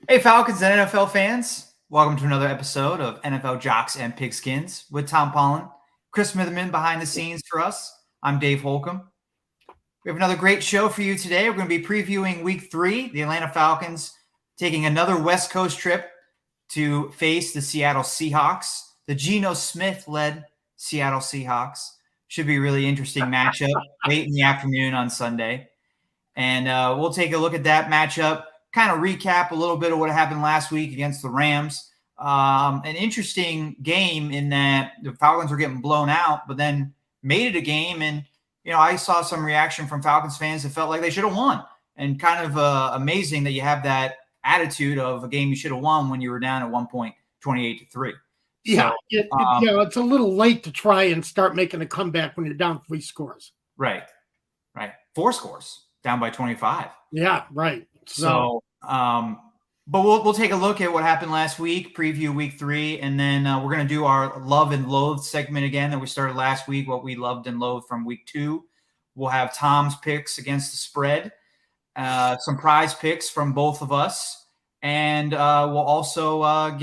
Hey, Falcons and NFL fans. Welcome to another episode of NFL Jocks and Pigskins with Tom Pollen, Chris Smitherman behind the scenes for us. I'm Dave Holcomb. We have another great show for you today. We're going to be previewing Week 3, the Atlanta Falcons taking another West Coast trip to face the Seattle Seahawks, the Geno Smith-led Seattle Seahawks. Should be a really interesting matchup late in the afternoon on Sunday. And we'll take a look at that matchup, kind of recap a little bit of what happened last week against the Rams. An interesting game in that the Falcons were getting blown out, but then made it a game. And, you know, I saw some reaction from Falcons fans that felt like they should have won. And kind of amazing that you have that attitude of a game you should have won when you were down at one point, 28-3. Yeah, it's a little late to try and start making a comeback when you're down 3 scores. Right. 4 scores, down by 25. Yeah, right. So, but we'll take a look at what happened last week, preview Week 3, and then we're going to do our love and loathe segment again that we started last week, what we loved and loathed from Week 2. We'll have Tom's picks against the spread, some prize picks from both of us, and we'll also end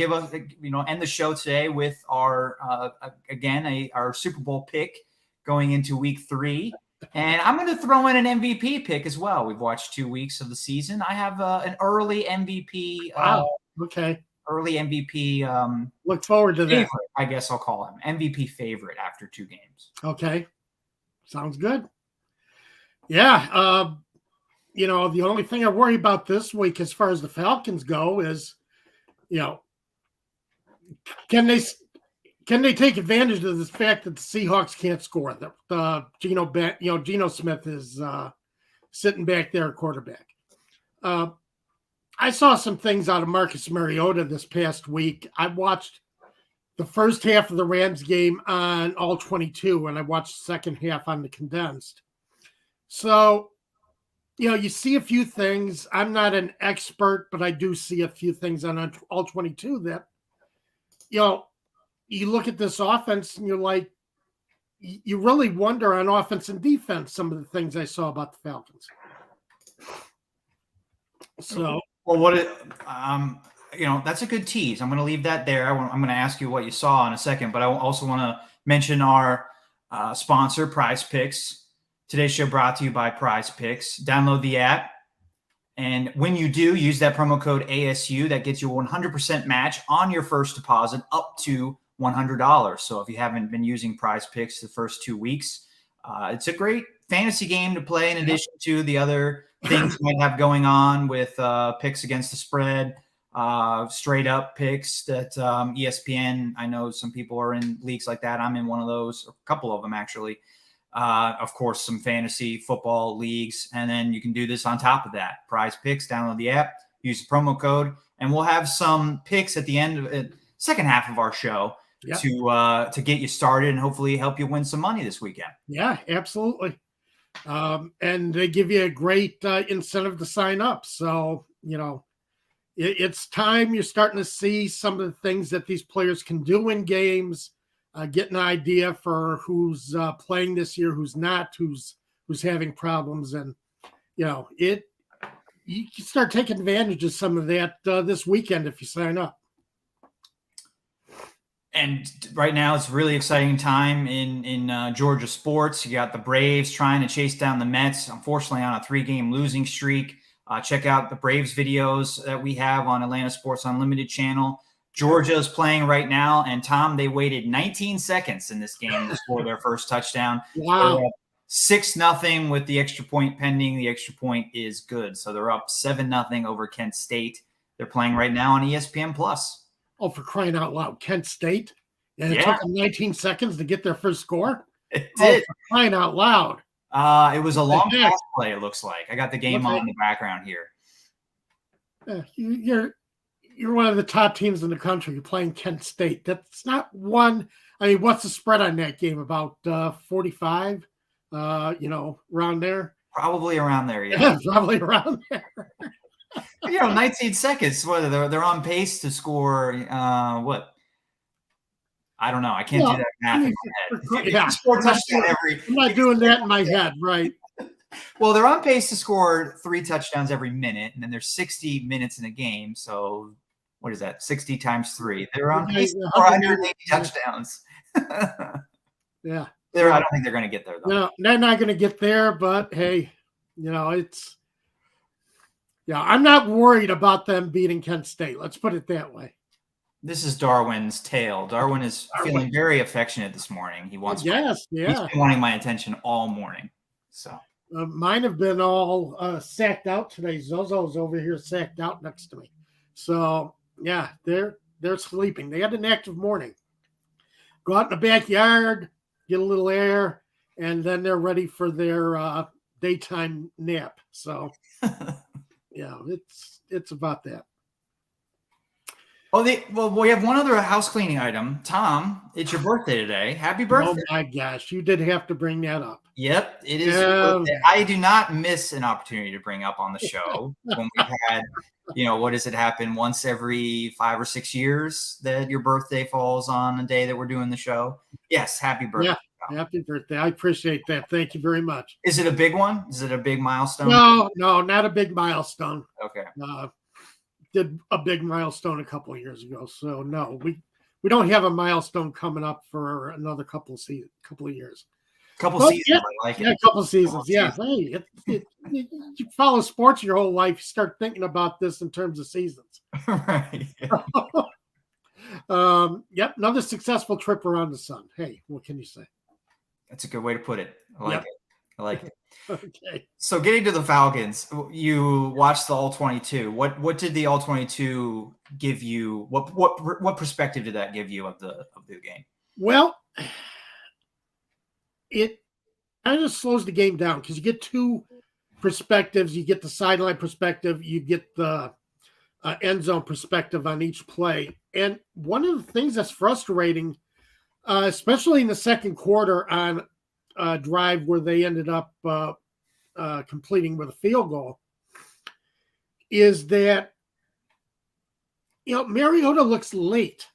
the show today with our our Super Bowl pick going into Week 3. And I'm going to throw in an MVP pick as well. We've watched 2 weeks of the season. I have an early MVP. Wow. Okay. Early MVP. Look forward to that. Favorite, I guess I'll call him MVP favorite after 2 games. Okay. Sounds good. Yeah. The only thing I worry about this week as far as the Falcons go is, can they take advantage of the fact that the Seahawks can't score? Geno Smith is sitting back there at quarterback. I saw some things out of Marcus Mariota this past week. I watched the first half of the Rams game on all 22, and I watched the second half on the condensed. So, you see a few things. I'm not an expert, but I do see a few things on all 22 that, you look at this offense and you're like, you really wonder on offense and defense some of the things I saw about the Falcons. So, that's a good tease. I'm going to leave that there. I'm going to ask you what you saw in a second, but I also want to mention our sponsor, Prize Picks. Today's show brought to you by Prize Picks. Download the app. And when you do, use that promo code ASU. That gets you a 100% match on your first deposit up to $100. So if you haven't been using Prize Picks the first 2 weeks, it's a great fantasy game to play in addition to the other things you might have going on with picks against the spread, straight up picks that ESPN, I know some people are in leagues like that. I'm in one of those, a couple of them actually. Of course, some fantasy football leagues. And then you can do this on top of that. Prize Picks, download the app, use the promo code, and we'll have some picks at the end of the second half of our show to get you started and hopefully help you win some money this weekend. Yeah, absolutely. And they give you a great incentive to sign up. So, it's time you're starting to see some of the things that these players can do in games, get an idea for who's playing this year, who's not, who's having problems. And, you can start taking advantage of some of that this weekend if you sign up. And right now it's a really exciting time in Georgia sports. You got the Braves trying to chase down the Mets, unfortunately on a 3-game losing streak. Check out the Braves videos that we have on Atlanta Sports Unlimited channel. Georgia is playing right now, and Tom, they waited 19 seconds in this game to score their first touchdown. Wow. 6-0 with the extra point pending. The extra point is good. So they're up 7-0 over Kent State. They're playing right now on ESPN+. Oh, for crying out loud. Kent State? And it took them 19 seconds to get their first score? It did. For crying out loud. It was a long pass play, it looks like. I got the game on in the background here. You're one of the top teams in the country. You're playing Kent State. That's not one. I mean, what's the spread on that game? About 45? Around there? Probably around there, yeah. Probably around there. 19 seconds. Whether they're on pace to score, what? I don't know. I can't do that math in my head. Yeah. Score touchdown I'm not doing that in my head, right? Well, they're on pace to score 3 touchdowns every minute, and then there's 60 minutes in a game. So what is that? 60 times 3. They're on pace to score 180 touchdowns. Yeah. I don't think they're going to get there, though. No, they're not going to get there, but hey, I'm not worried about them beating Kent State. Let's put it that way. This is Darwin's tale. Darwin is feeling very affectionate this morning. He wants he's been wanting my attention all morning. So mine have been all sacked out today. Zozo's over here sacked out next to me. So yeah, they're sleeping. They had an active morning. Go out in the backyard, get a little air, and then they're ready for their daytime nap. So yeah, it's about that. Oh, we have one other house cleaning item. Tom, it's your birthday today. Happy birthday. Oh my gosh, you did have to bring that up. Yep, it is your birthday. I do not miss an opportunity to bring up on the show when we've had, what does it happen once every 5 or 6 years that your birthday falls on a day that we're doing the show? Yes, happy birthday. Yeah, happy birthday. I appreciate that. Thank you very much. Is it a big one? Is it a big milestone? No, not a big milestone. Okay. Did a big milestone a couple of years ago. So no, we don't have a milestone coming up for another couple of years. Couple seasons, yeah, I like it. Yeah, a couple of seasons. Yeah. Hey, you follow sports your whole life, you start thinking about this in terms of seasons. Right. Yep, another successful trip around the sun. Hey, what can you say? That's a good way to put it. I like it. Okay. So getting to the Falcons, you watched the All-22. What did the All-22 give you? What perspective did that give you of the game? Well, it kind of slows the game down because you get two perspectives. You get the sideline perspective. You get the end zone perspective on each play. And one of the things that's frustrating, especially in the second quarter on a drive where they ended up completing with a field goal, is that Mariota looks late.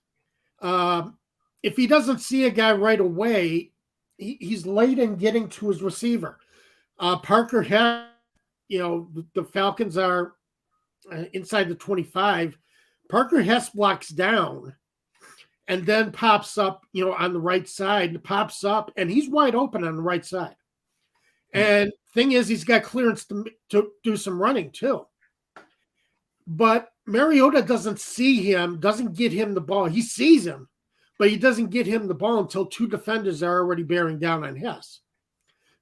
If he doesn't see a guy right away, he's late in getting to his receiver. Parker has, the Falcons are inside the 25. Parker Hess blocks down and then pops up, on the right side, pops up, and he's wide open on the right side. And thing is, he's got clearance to do some running too. But Mariota doesn't see him, doesn't get him the ball. He sees him, but he doesn't get him the ball until two defenders are already bearing down on Hess.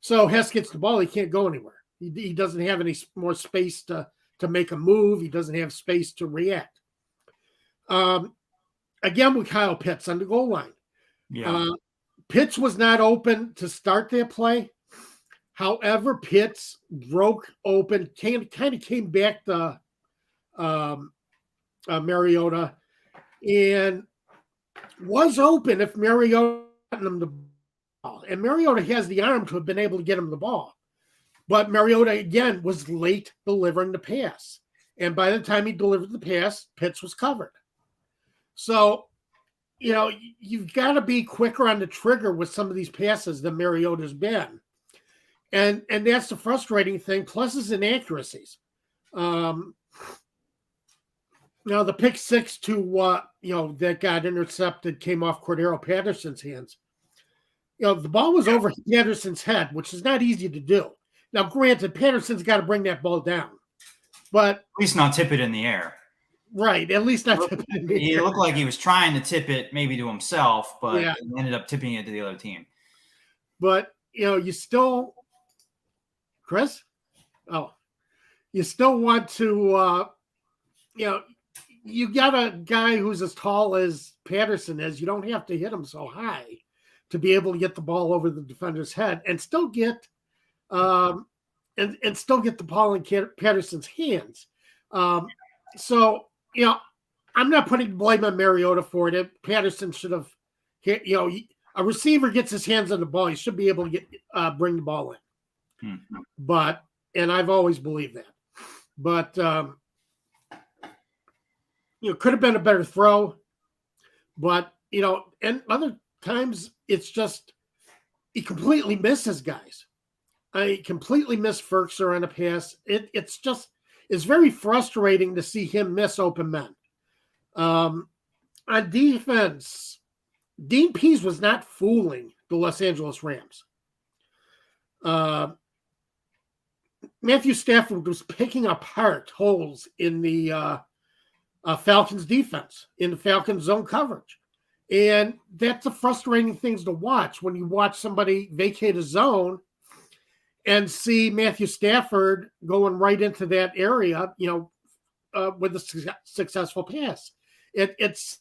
So Hess gets the ball. He can't go anywhere. He doesn't have any more space to make a move. He doesn't have space to react. Again, with Kyle Pitts on the goal line. Yeah. Pitts was not open to start that play. However, Pitts broke open, kind of came back to Mariota, and was open if Mariota got him the ball. And Mariota has the arm to have been able to get him the ball. But Mariota, again, was late delivering the pass. And by the time he delivered the pass, Pitts was covered. So, you've got to be quicker on the trigger with some of these passes than Mariota's been. And that's the frustrating thing, plus his inaccuracies. Now, the pick six to, that got intercepted came off Cordero Patterson's hands. The ball was over Patterson's head, which is not easy to do. Now, granted, Patterson's got to bring that ball down. But at least not tip it in the air. Right, at least not tip it in the air. He looked like he was trying to tip it maybe to himself, but he ended up tipping it to the other team. But, you still – Chris? Oh. You still want to you got a guy who's as tall as Patterson is. You don't have to hit him so high to be able to get the ball over the defender's head and still get and still get the ball in Patterson's hands. So, I'm not putting blame on Mariota for it. Patterson should have hit, a receiver gets his hands on the ball. He should be able to get bring the ball in. Mm-hmm. But, and I've always believed that. But, could have been a better throw. But, and other times it's just he completely misses guys. I completely missed Ferkser on a pass. It's very frustrating to see him miss open men. On defense, Dean Pease was not fooling the Los Angeles Rams. Matthew Stafford was picking apart holes in the Falcons defense, in the Falcons zone coverage. And that's the frustrating things to watch when you watch somebody vacate a zone and see Matthew Stafford going right into that area, with a successful pass. It's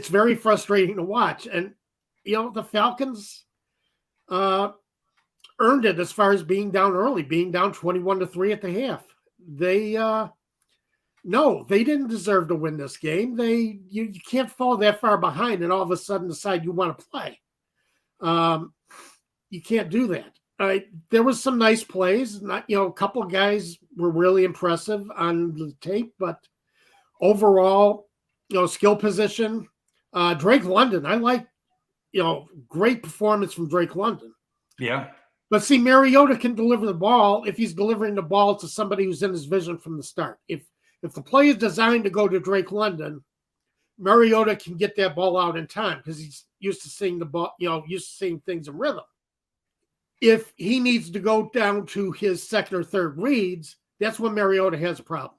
very frustrating to watch. And, the Falcons earned it as far as being down early, being down 21-3 at the half. They didn't deserve to win this game. You can't fall that far behind and all of a sudden decide you want to play. You can't do that. There was some nice plays. A couple of guys were really impressive on the tape, but overall, skill position. Drake London, I like, great performance from Drake London. Yeah. But see, Mariota can deliver the ball if he's delivering the ball to somebody who's in his vision from the start. If the play is designed to go to Drake London, Mariota can get that ball out in time because he's used to seeing the ball, used to seeing things in rhythm. If he needs to go down to his second or third reads, that's when Mariota has a problem.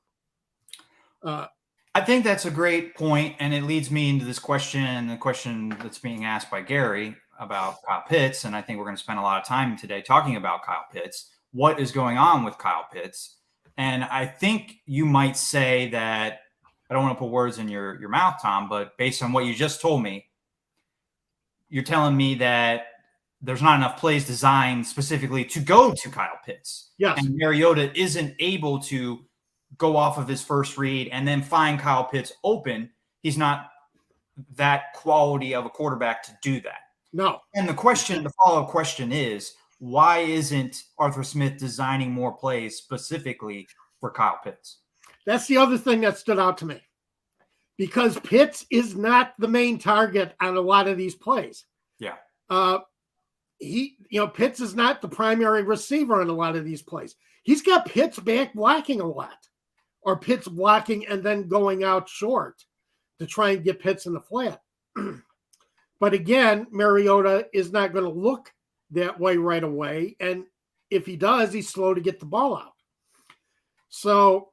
I think that's a great point, and it leads me into this question, the question that's being asked by Gary about Kyle Pitts, and I think we're going to spend a lot of time today talking about Kyle Pitts. What is going on with Kyle Pitts? And I think you might say that, I don't want to put words in your mouth, Tom, but based on what you just told me, you're telling me that there's not enough plays designed specifically to go to Kyle Pitts. Yes. And Mariota isn't able to go off of his first read and then find Kyle Pitts open. He's not that quality of a quarterback to do that. No. And the follow-up question is, why isn't Arthur Smith designing more plays specifically for Kyle Pitts? That's the other thing that stood out to me. Because Pitts is not the main target on a lot of these plays. Yeah. Pitts is not the primary receiver on a lot of these plays. He's got Pitts back blocking a lot, or Pitts blocking and then going out short to try and get Pitts in the flat. But again, Mariota is not going to look that way right away. And if he does, he's slow to get the ball out. So,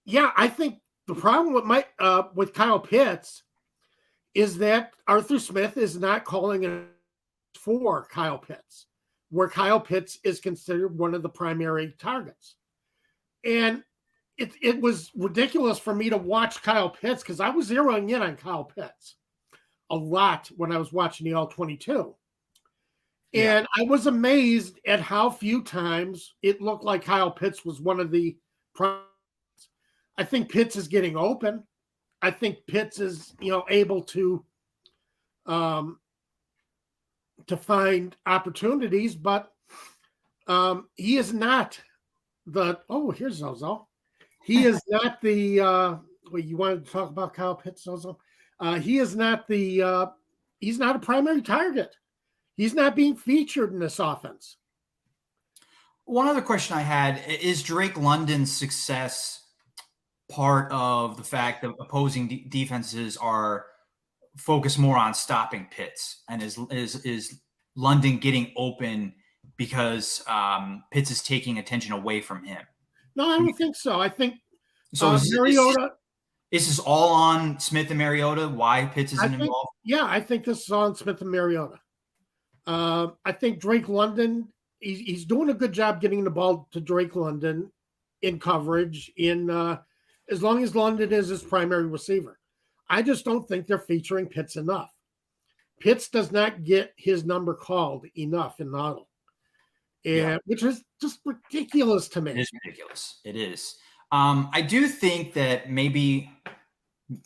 yeah, I think the problem with Kyle Pitts is that Arthur Smith is not calling it for Kyle Pitts, where Kyle Pitts is considered one of the primary targets. And it was ridiculous for me to watch Kyle Pitts because I was zeroing in on Kyle Pitts a lot when I was watching the All-22. Yeah. And I was amazed at how few times it looked like Kyle Pitts was one of the primary. I think Pitts is getting open. I think Pitts is, able to find opportunities, but he is not here's Zozo. He is not the you wanted to talk about Kyle Pitts, Zozo? He is not he's not a primary target. He's not being featured in this offense. One other question I had, is Drake London's success part of the fact that opposing defenses are focused more on stopping Pitts, and is London getting open because Pitts is taking attention away from him? No, I don't think so. I think so. Mariota. Is this all on Smith and Mariota? Why Pitts isn't involved? Yeah, I think this is on Smith and Mariota. I think Drake London, he's doing a good job getting the ball to Drake London in coverage, as long as London is his primary receiver. I just don't think they're featuring Pitts enough. Pitts does not get his number called enough in the huddle, which is just ridiculous to me. It is ridiculous. It is. I do think that maybe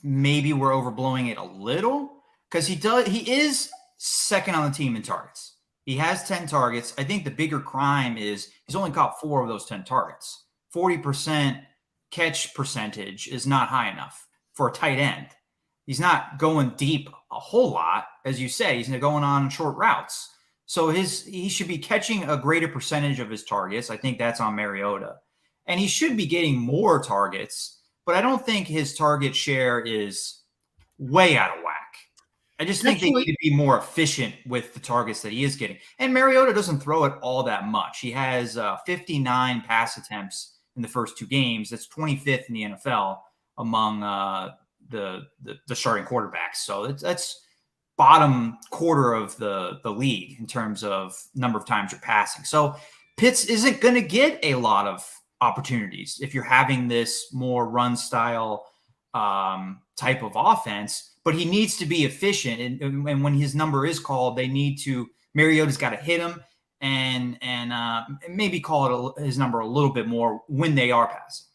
we're overblowing it a little, because he is second on the team in targets. He has 10 targets. I think the bigger crime is he's only caught 4 of those 10 targets. 40% catch percentage is not high enough for a tight end. He's not going deep a whole lot. As you say, he's going on short routes. So he should be catching a greater percentage of his targets. I think that's on Mariota. And he should be getting more targets, but I don't think his target share is way out of whack. I just think they need to be more efficient with the targets that he is getting. And Mariota doesn't throw it all that much. He has 59 pass attempts in the first 2 games. That's 25th in the NFL among the starting quarterbacks. So that's bottom quarter of the league in terms of number of times you're passing. So Pitts isn't going to get a lot of opportunities if you're having this more run style type of offense, but he needs to be efficient. And when his number is called, Mariota's got to hit him and maybe call it his number a little bit more when they are passing.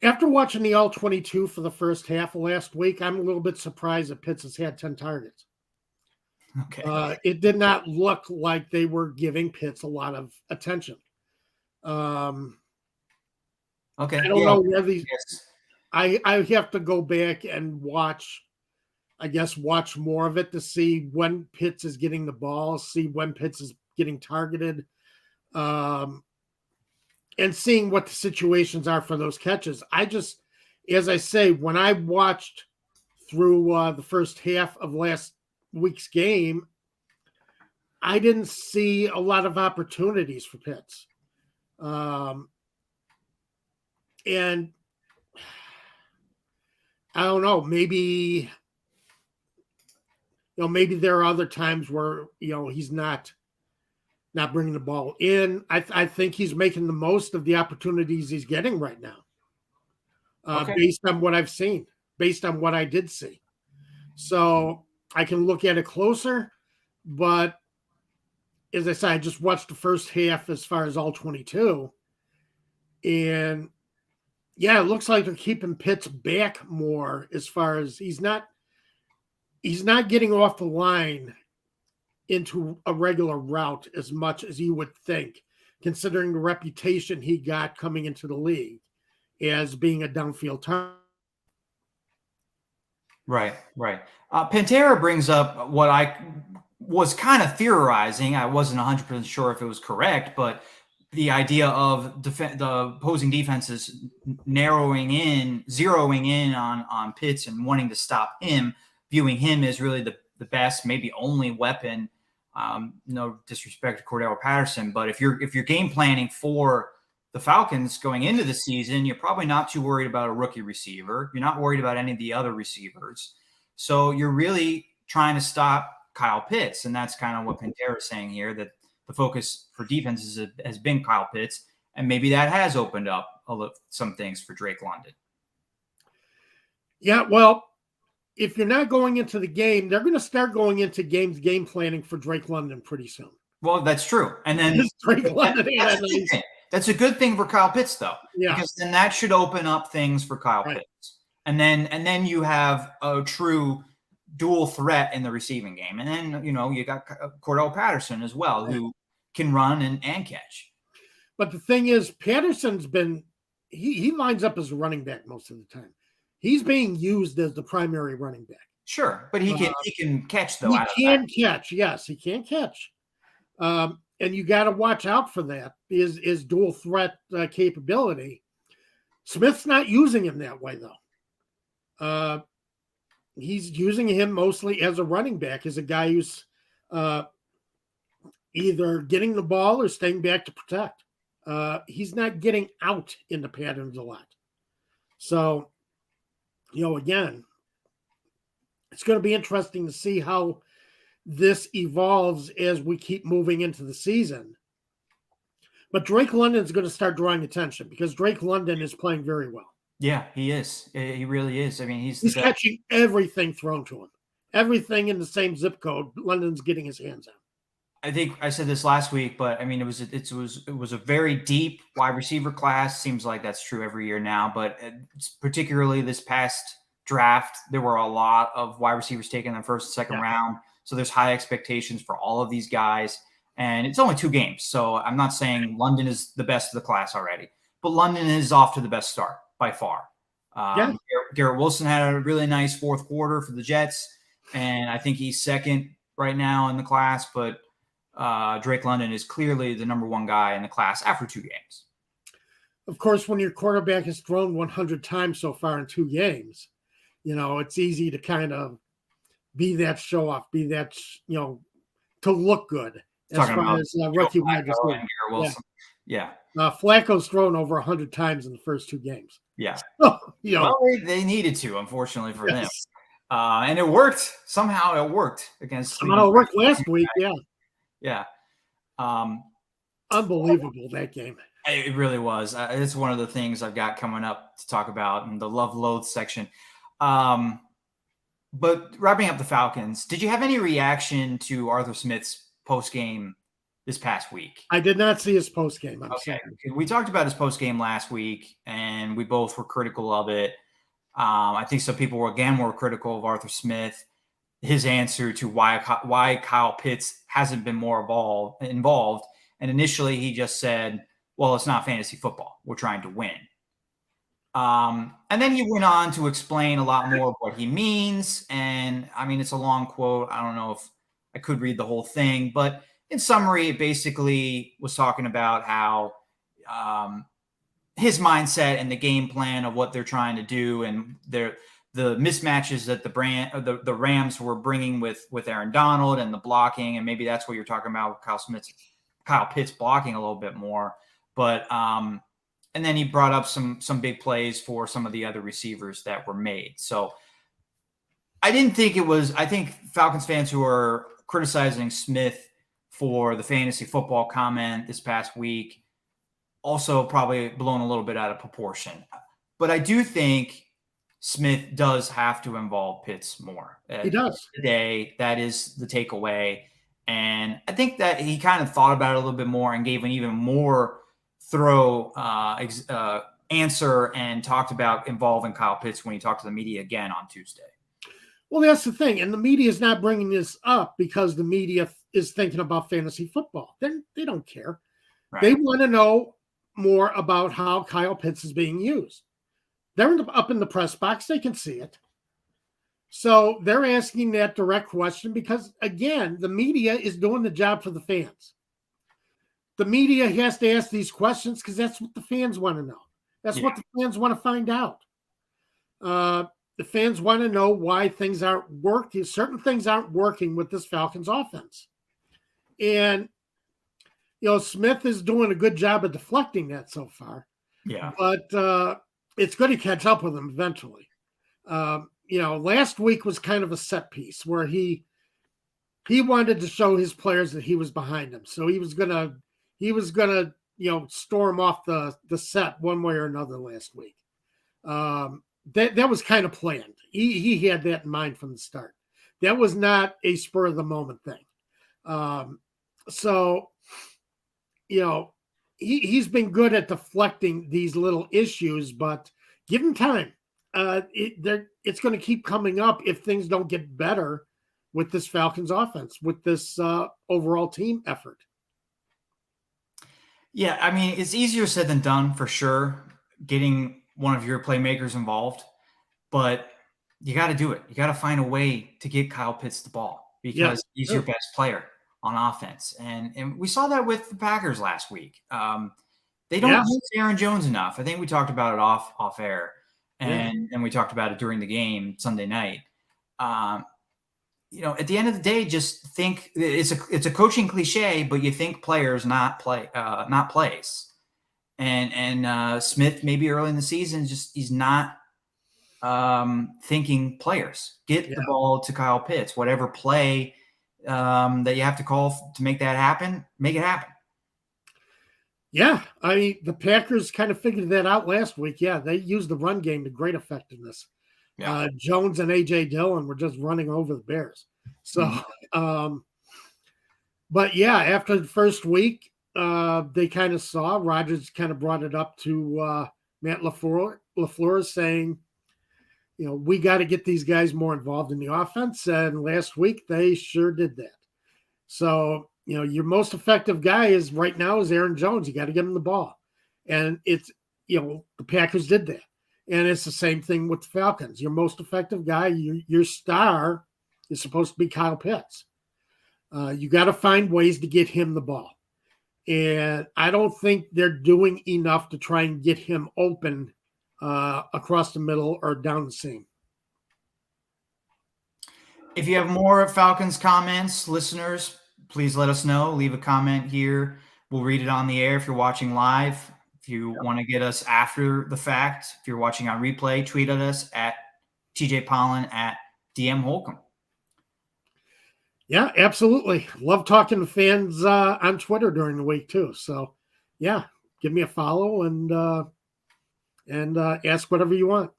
After watching the All-22 for the first half of last week, I'm a little bit surprised that Pitts has had 10 targets. Okay. It did not look like they were giving Pitts a lot of attention. Okay. I don't know where these. Yes. I have to go back and watch more of it to see when Pitts is getting the ball, see when Pitts is getting targeted, and seeing what the situations are for those catches. As I say, when I watched through the first half of last week's game, I didn't see a lot of opportunities for Pitts. And I don't know, maybe there are other times where, he's not bringing the ball in. I think he's making the most of the opportunities he's getting right now, based on what I've seen, based on what I did see. So I can look at it closer, but as I said, I just watched the first half as far as all 22, and yeah, it looks like they're keeping Pitts back more as far as he's not getting off the line into a regular route as much as you would think, considering the reputation he got coming into the league as being a downfield target. Right. Pantera brings up what I was kind of theorizing. I wasn't 100% sure if it was correct, but the idea of the opposing defenses zeroing in on Pitts and wanting to stop him, viewing him as really the best, maybe only weapon. No disrespect to Cordell Patterson, but if you're game planning for the Falcons going into the season, you're probably not too worried about a rookie receiver. You're not worried about any of the other receivers. So you're really trying to stop Kyle Pitts. And that's kind of what Pantera is saying here, that the focus for defenses has been Kyle Pitts. And maybe that has opened up some things for Drake London. Yeah, well, if you're not going into the game, they're going to start going into game planning for Drake London pretty soon. Well, that's true. And then that's a good thing for Kyle Pitts, though, because then that should open up things for Kyle Pitts. And then you have a true dual threat in the receiving game. And then, you got Cordell Patterson as well, who can run and catch. But the thing is, Patterson's he lines up as a running back most of the time. He's being used as the primary running back. Sure, but he can catch, though. He can catch, yes, he can catch. And you got to watch out for that, is dual threat capability. Smith's not using him that way, though. He's using him mostly as a running back, as a guy who's either getting the ball or staying back to protect. He's not getting out in the patterns a lot. So, again, it's going to be interesting to see how this evolves as we keep moving into the season. But Drake London is going to start drawing attention because Drake London is playing very well. Yeah, he is. He really is. I mean, he's catching everything thrown to him. Everything in the same zip code, London's getting his hands on. I think I said this last week, but I mean, it was a very deep wide receiver class. Seems like that's true every year now, but particularly this past draft, there were a lot of wide receivers taken in the first and second round. So there's high expectations for all of these guys, and it's only 2 games. So I'm not saying London is the best of the class already, but London is off to the best start by far. Garrett Wilson had a really nice fourth quarter for the Jets, and I think he's second right now in the class, but Drake London is clearly the number one guy in the class after 2 games. Of course, when your quarterback has thrown 100 times so far in 2 games, it's easy to kind of be that show off, be that, to look good as Talking far about as rookie wide Flacco receiver. and Garrett Wilson. Yeah. Flacco's thrown over 100 times in the first 2 games. Yeah. So, Well, they needed to, unfortunately for them. yes. And it worked. Somehow it worked against Somehow it worked last week. Yeah. Yeah. Unbelievable, that game. It really was. It's one of the things I've got coming up to talk about in the love-loathe section. But wrapping up the Falcons, did you have any reaction to Arthur Smith's post-game this past week? I did not see his post-game. Okay. We talked about his post-game last week, and we both were critical of it. I think some people were critical of Arthur Smith, his answer to why Kyle Pitts hasn't been more involved. And initially he just said, well, it's not fantasy football. We're trying to win. And then he went on to explain a lot more of what he means. And I mean, it's a long quote. I don't know if I could read the whole thing, but in summary, it basically was talking about how his mindset and the game plan of what they're trying to do and the mismatches that the Rams were bringing with Aaron Donald and the blocking. And maybe that's what you're talking about with Kyle Pitts blocking a little bit more. But and then he brought up some big plays for some of the other receivers that were made. So I think Falcons fans who are criticizing Smith for the fantasy football comment this past week also probably blown a little bit out of proportion. But I do think Smith does have to involve Pitts more. He does. Today, that is the takeaway. And I think that he kind of thought about it a little bit more and gave an even more thorough answer and talked about involving Kyle Pitts when he talked to the media again on Tuesday. Well, that's the thing. And the media is not bringing this up because the media is thinking about fantasy football. They don't care. Right. They want to know more about how Kyle Pitts is being used. They're up in the press box. They can see it. So they're asking that direct question because, again, the media is doing the job for the fans. The media has to ask these questions because that's what the fans want to know. That's what the fans want to find out. The fans want to know why things aren't working. Certain things aren't working with this Falcons offense. And, Smith is doing a good job of deflecting that so far. Yeah. But it's going to catch up with him eventually. Last week was kind of a set piece where he wanted to show his players that he was behind them. So he was gonna storm off the set one way or another last week. That was kind of planned. He had that in mind from the start. That was not a spur of the moment thing. He's been good at deflecting these little issues, but give him time. It's going to keep coming up if things don't get better with this Falcons offense, with this overall team effort. Yeah, I mean, it's easier said than done for sure, getting one of your playmakers involved, but you got to do it. You got to find a way to get Kyle Pitts the ball because he's your best player on offense. And we saw that with the Packers last week. They don't use Aaron Jones enough. I think we talked about it off air. And we talked about it during the game Sunday night. At the end of the day, just think it's a coaching cliche, but you think players, not plays. And Smith, maybe early in the season, he's not thinking players. Get the ball to Kyle Pitts. Whatever play that you have to call to make that happen, make it happen. Yeah, I mean, the Packers kind of figured that out last week. Yeah, they used the run game to great effectiveness. Yeah. Jones and A.J. Dillon were just running over the Bears. So, but yeah, after the first week, they kind of saw, Rodgers kind of brought it up to Matt LaFleur saying, we got to get these guys more involved in the offense. And last week, they sure did that. So, your most effective guy is Aaron Jones. You got to give him the ball. And it's, the Packers did that. And it's the same thing with the Falcons. Your most effective guy, your star is supposed to be Kyle Pitts. You got to find ways to get him the ball. And I don't think they're doing enough to try and get him open across the middle or down the seam. If you have more Falcons comments, listeners, please let us know. Leave a comment here. We'll read it on the air if you're watching live. If you want to get us after the fact, if you're watching on replay, tweet at us at TJ Pollen at DM Holcomb. Yeah, absolutely. Love talking to fans on Twitter during the week too. So, yeah, give me a follow and ask whatever you want.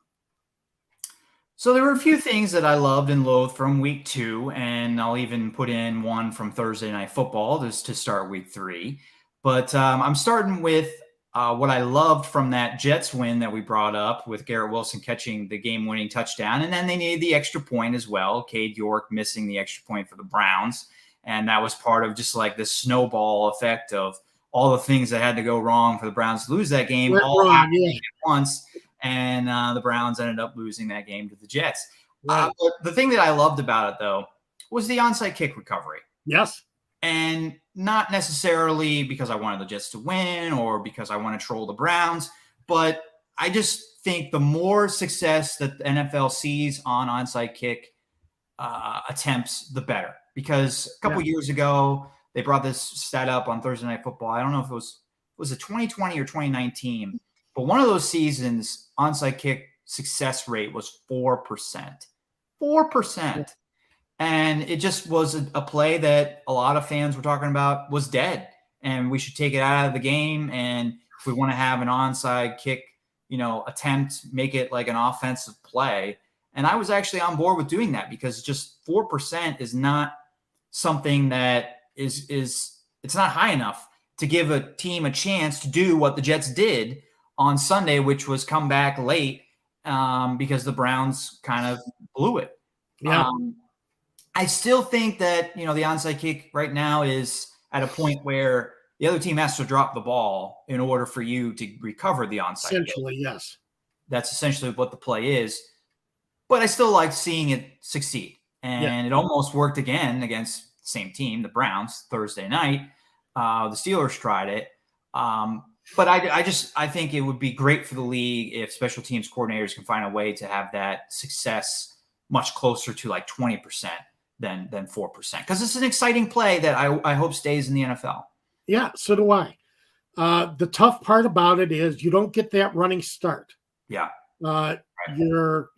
So there were a few things that I loved and loathed from week 2, and I'll even put in one from Thursday Night Football just to start week 3. But I'm starting with what I loved from that Jets win that we brought up with Garrett Wilson catching the game-winning touchdown, and then they needed the extra point as well. Cade York missing the extra point for the Browns, and that was part of just like the snowball effect of all the things that had to go wrong for the Browns to lose that game all happening at once. And the Browns ended up losing that game to the Jets. Right. But the thing that I loved about it, though, was the onside kick recovery. Yes. And not necessarily because I wanted the Jets to win or because I want to troll the Browns, but I just think the more success that the NFL sees on onside kick attempts, the better. Because a couple years ago, they brought this stat up on Thursday Night Football. I don't know if was it 2020 or 2019, but one of those seasons, onside kick success rate was 4%. 4%. And it just was a play that a lot of fans were talking about was dead. And we should take it out of the game. And if we want to have an onside kick, attempt, make it like an offensive play. And I was actually on board with doing that because just 4% is not something that is it's not high enough to give a team a chance to do what the Jets did on Sunday, which was come back late because the Browns kind of blew it. Yeah. I still think that, the onside kick right now is at a point where the other team has to drop the ball in order for you to recover the onside Essentially, kick. yes. That's essentially what the play is. But I still like seeing it succeed. And it almost worked again against the same team, the Browns, Thursday night. The Steelers tried it. But I think it would be great for the league if special teams coordinators can find a way to have that success much closer to like 20% than 4%. Because it's an exciting play that I hope stays in the NFL. Yeah, so do I. The tough part about it is you don't get that running start. Yeah. Right. Your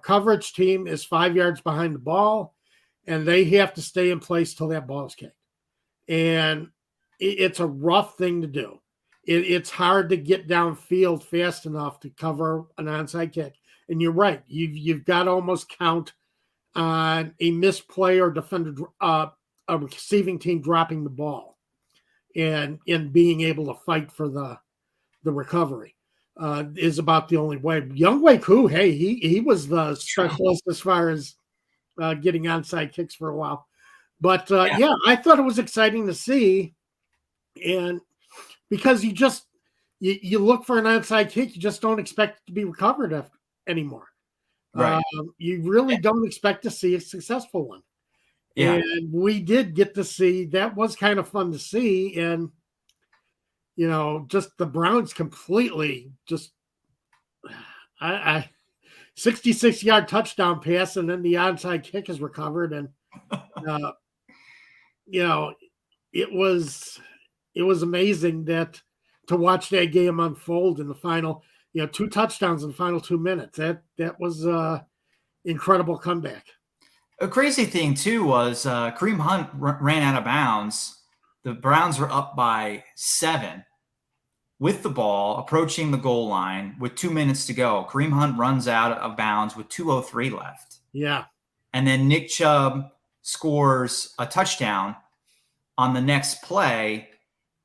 coverage team is 5 yards behind the ball, and they have to stay in place till that ball is kicked. And it's a rough thing to do. It's hard to get downfield fast enough to cover an onside kick. And you're right. You've got to almost count on a misplay or defender, a receiving team dropping the ball and being able to fight for the recovery. Is about the only way. Younghoe Koo, hey, he was the specialist as far as getting onside kicks for a while. But I thought it was exciting to see. And because you look for an onside kick, you just don't expect it to be recovered anymore. Right. You really don't expect to see a successful one. Yeah. And we did get to see, that was kind of fun to see. And just the Browns completely just, 66-yard touchdown pass, and then the onside kick is recovered. And, it was amazing to watch that game unfold in the final, 2 touchdowns in the final 2 minutes. That was incredible comeback. A crazy thing too was Kareem Hunt ran out of bounds. The Browns were up by 7 with the ball approaching the goal line with 2 minutes to go. Kareem Hunt runs out of bounds with 2:03 left. Yeah. And then Nick Chubb scores a touchdown on the next play.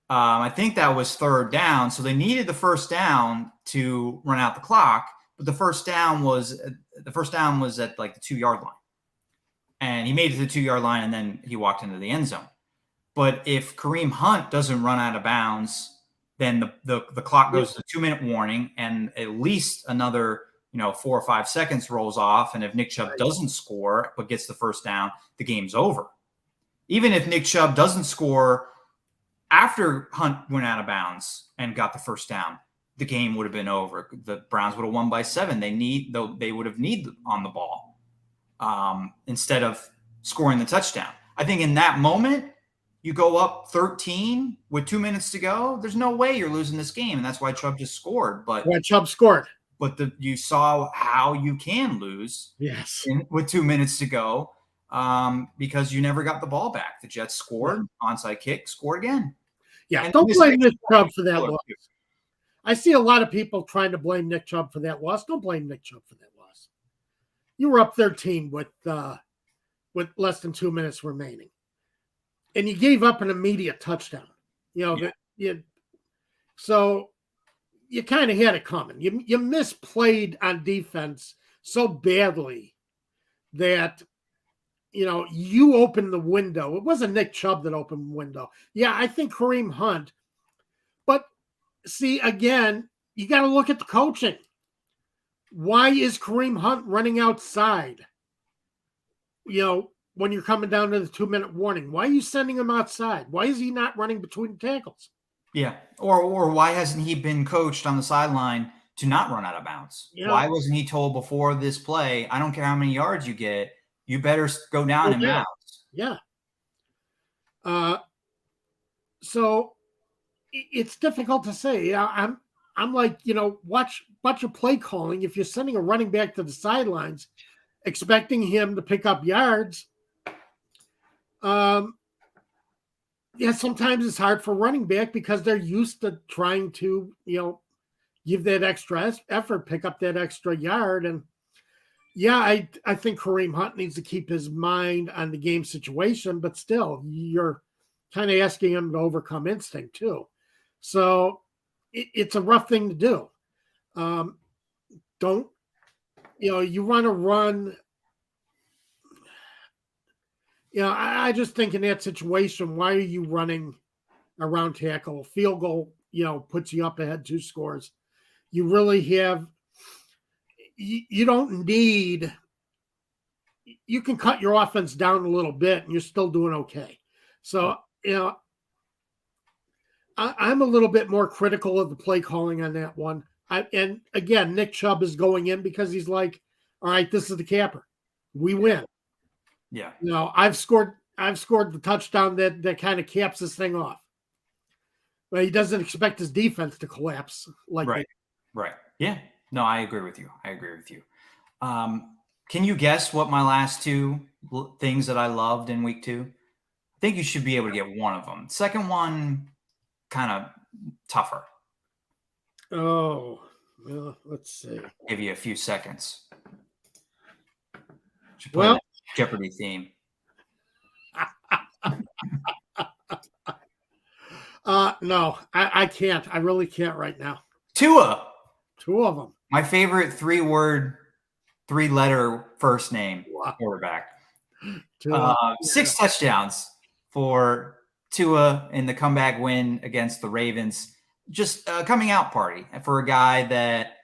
I think that was 3rd down. So they needed the 1st down to run out the clock, but the first down was at like the 2-yard line. And he made it to the 2-yard line, and then he walked into the end zone. But if Kareem Hunt doesn't run out of bounds, then the clock goes to 2-minute warning, and at least another 4 or 5 seconds rolls off. And if Nick Chubb doesn't score but gets the 1st down, the game's over. even if Nick Chubb doesn't score after Hunt went out of bounds and got the first down, the game would have been over. The Browns would have won by 7. They would have needed on the ball instead of scoring the touchdown. I think in that moment, you go up 13 with 2 minutes to go. There's no way you're losing this game, and that's why Chubb just scored. But when Chubb scored, you saw how you can lose. Yes, with 2 minutes to go because you never got the ball back. The Jets scored, onside kick, scored again. Yeah, and don't blame Nick Chubb for that loss. I see a lot of people trying to blame Nick Chubb for that loss. Don't blame Nick Chubb for that loss. You were up 13 with less than 2 minutes remaining, and you gave up an immediate touchdown. So you kind of had it coming. You misplayed on defense so badly that you opened the window. It wasn't Nick Chubb that opened the window. Yeah, I think Kareem Hunt. But see, again, you got to look at the coaching. Why is Kareem Hunt running outside? When you're coming down to the 2-minute warning, why are you sending him outside? Why is he not running between the tackles? Yeah, or why hasn't he been coached on the sideline to not run out of bounds? Yeah. Why wasn't he told before this play, I don't care how many yards you get, you better go down and bounds? Yeah. So it's difficult to say. I'm like, watch your play calling. If you're sending a running back to the sidelines, expecting him to pick up yards, sometimes it's hard for running back because they're used to trying to, give that extra effort, pick up that extra yard. And I think Kareem Hunt needs to keep his mind on the game situation, but still, you're kind of asking him to overcome instinct too. So it's a rough thing to do. You want to run. I just think in that situation, why are you running around tackle? Field goal, puts you up ahead 2 scores. You really have, you don't need, you can cut your offense down a little bit and you're still doing okay. So, I'm a little bit more critical of the play calling on that one. And again, Nick Chubb is going in because he's like, all right, this is the capper. We win. Yeah. I've scored the touchdown that kind of caps this thing off. But he doesn't expect his defense to collapse like that. Right. Yeah. No, I agree with you. Can you guess what my last 2 things that I loved in week 2? I think you should be able to get one of them. Second one, kind of tougher. Oh, well, let's see. Give you a few seconds. Well, Jeopardy theme. No, I can't. I really can't right now. Tua. 2 of them. My favorite 3-word, 3-letter first name quarterback. 6 touchdowns for Tua in the comeback win against the Ravens. Just a coming out party for a guy that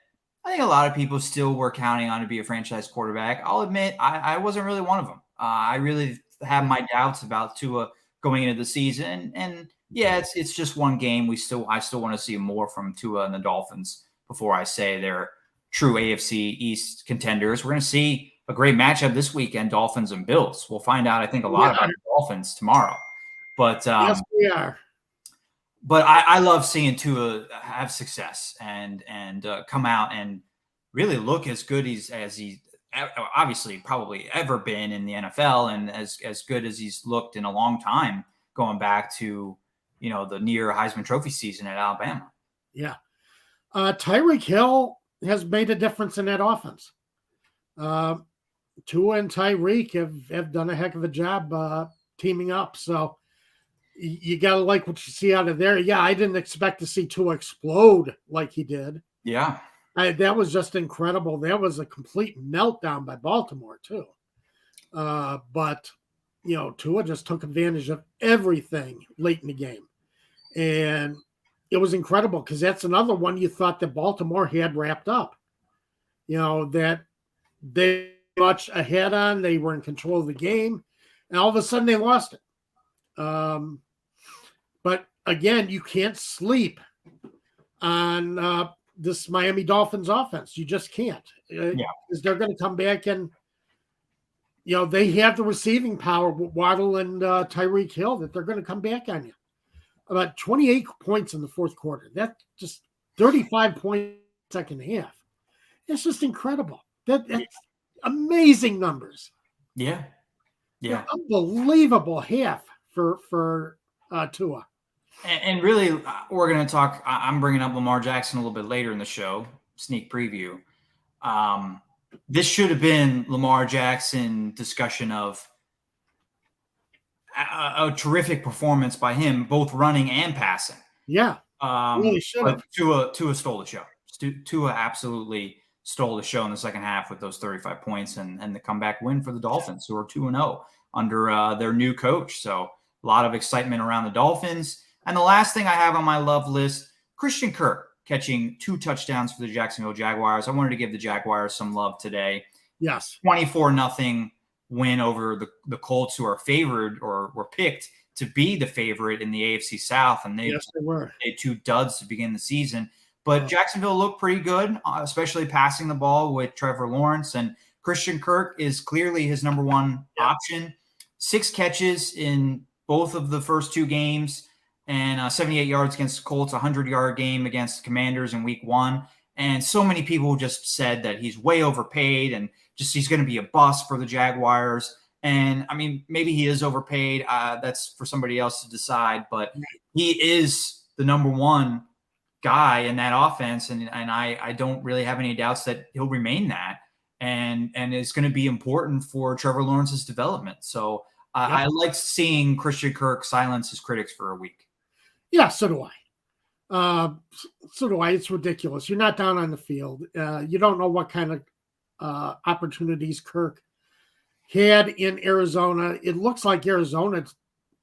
I think a lot of people still were counting on to be a franchise quarterback. I'll admit I wasn't really one of them. I really have my doubts about Tua going into the season. And yeah, it's just one game. I still want to see more from Tua and the Dolphins before I say they're true AFC East contenders. We're going to see a great matchup this weekend, Dolphins and Bills. We'll find out, I think, a lot about the Dolphins tomorrow. But yes, we are. But I love seeing Tua have success and come out and really look as good as he obviously probably ever been in the NFL, and as good as he's looked in a long time, going back to the near Heisman Trophy season at Alabama. Yeah, Tyreek Hill has made a difference in that offense. Tua and Tyreek have done a heck of a job teaming up. So you got to like what you see out of there. Yeah, I didn't expect to see Tua explode like he did. Yeah. That was just incredible. That was a complete meltdown by Baltimore, too. But, Tua just took advantage of everything late in the game. And it was incredible because that's another one you thought that Baltimore had wrapped up. That they much ahead on. They were in control of the game. And all of a sudden they lost it. But again, you can't sleep on this Miami Dolphins offense. You just can't. Because they're going to come back and, they have the receiving power with Waddle and Tyreek Hill that they're going to come back on you. About 28 points in the fourth quarter. That's just 35 points second half. It's just incredible. That's amazing numbers. Yeah. Unbelievable half for Tua. And really, we're going to talk. I'm bringing up Lamar Jackson a little bit later in the show, sneak preview. This should have been Lamar Jackson discussion of a terrific performance by him, both running and passing. Yeah, really should have. Tua stole the show. Tua absolutely stole the show in the second half with those 35 points and the comeback win for the Dolphins, who are 2-0 under their new coach. So a lot of excitement around the Dolphins. And the last thing I have on my love list, Christian Kirk catching 2 touchdowns for the Jacksonville Jaguars. I wanted to give the Jaguars some love today. Yes. 24-0 win over the Colts, who are favored or were picked to be the favorite in the AFC South. And they were. They had 2 duds to begin the season. But Jacksonville looked pretty good, especially passing the ball with Trevor Lawrence. And Christian Kirk is clearly his number one option. 6 catches in both of the first 2 games. And 78 yards against the Colts, 100-yard game against the Commanders in week 1. And so many people just said that he's way overpaid and just he's going to be a bust for the Jaguars. And, I mean, maybe he is overpaid. That's for somebody else to decide. But he is the number one guy in that offense. And I don't really have any doubts that he'll remain that. And it's going to be important for Trevor Lawrence's development. So I like seeing Christian Kirk silence his critics for a week. Yeah, so do I. It's ridiculous. You're not down on the field. You don't know what kind of opportunities Kirk had in Arizona. It looks like Arizona,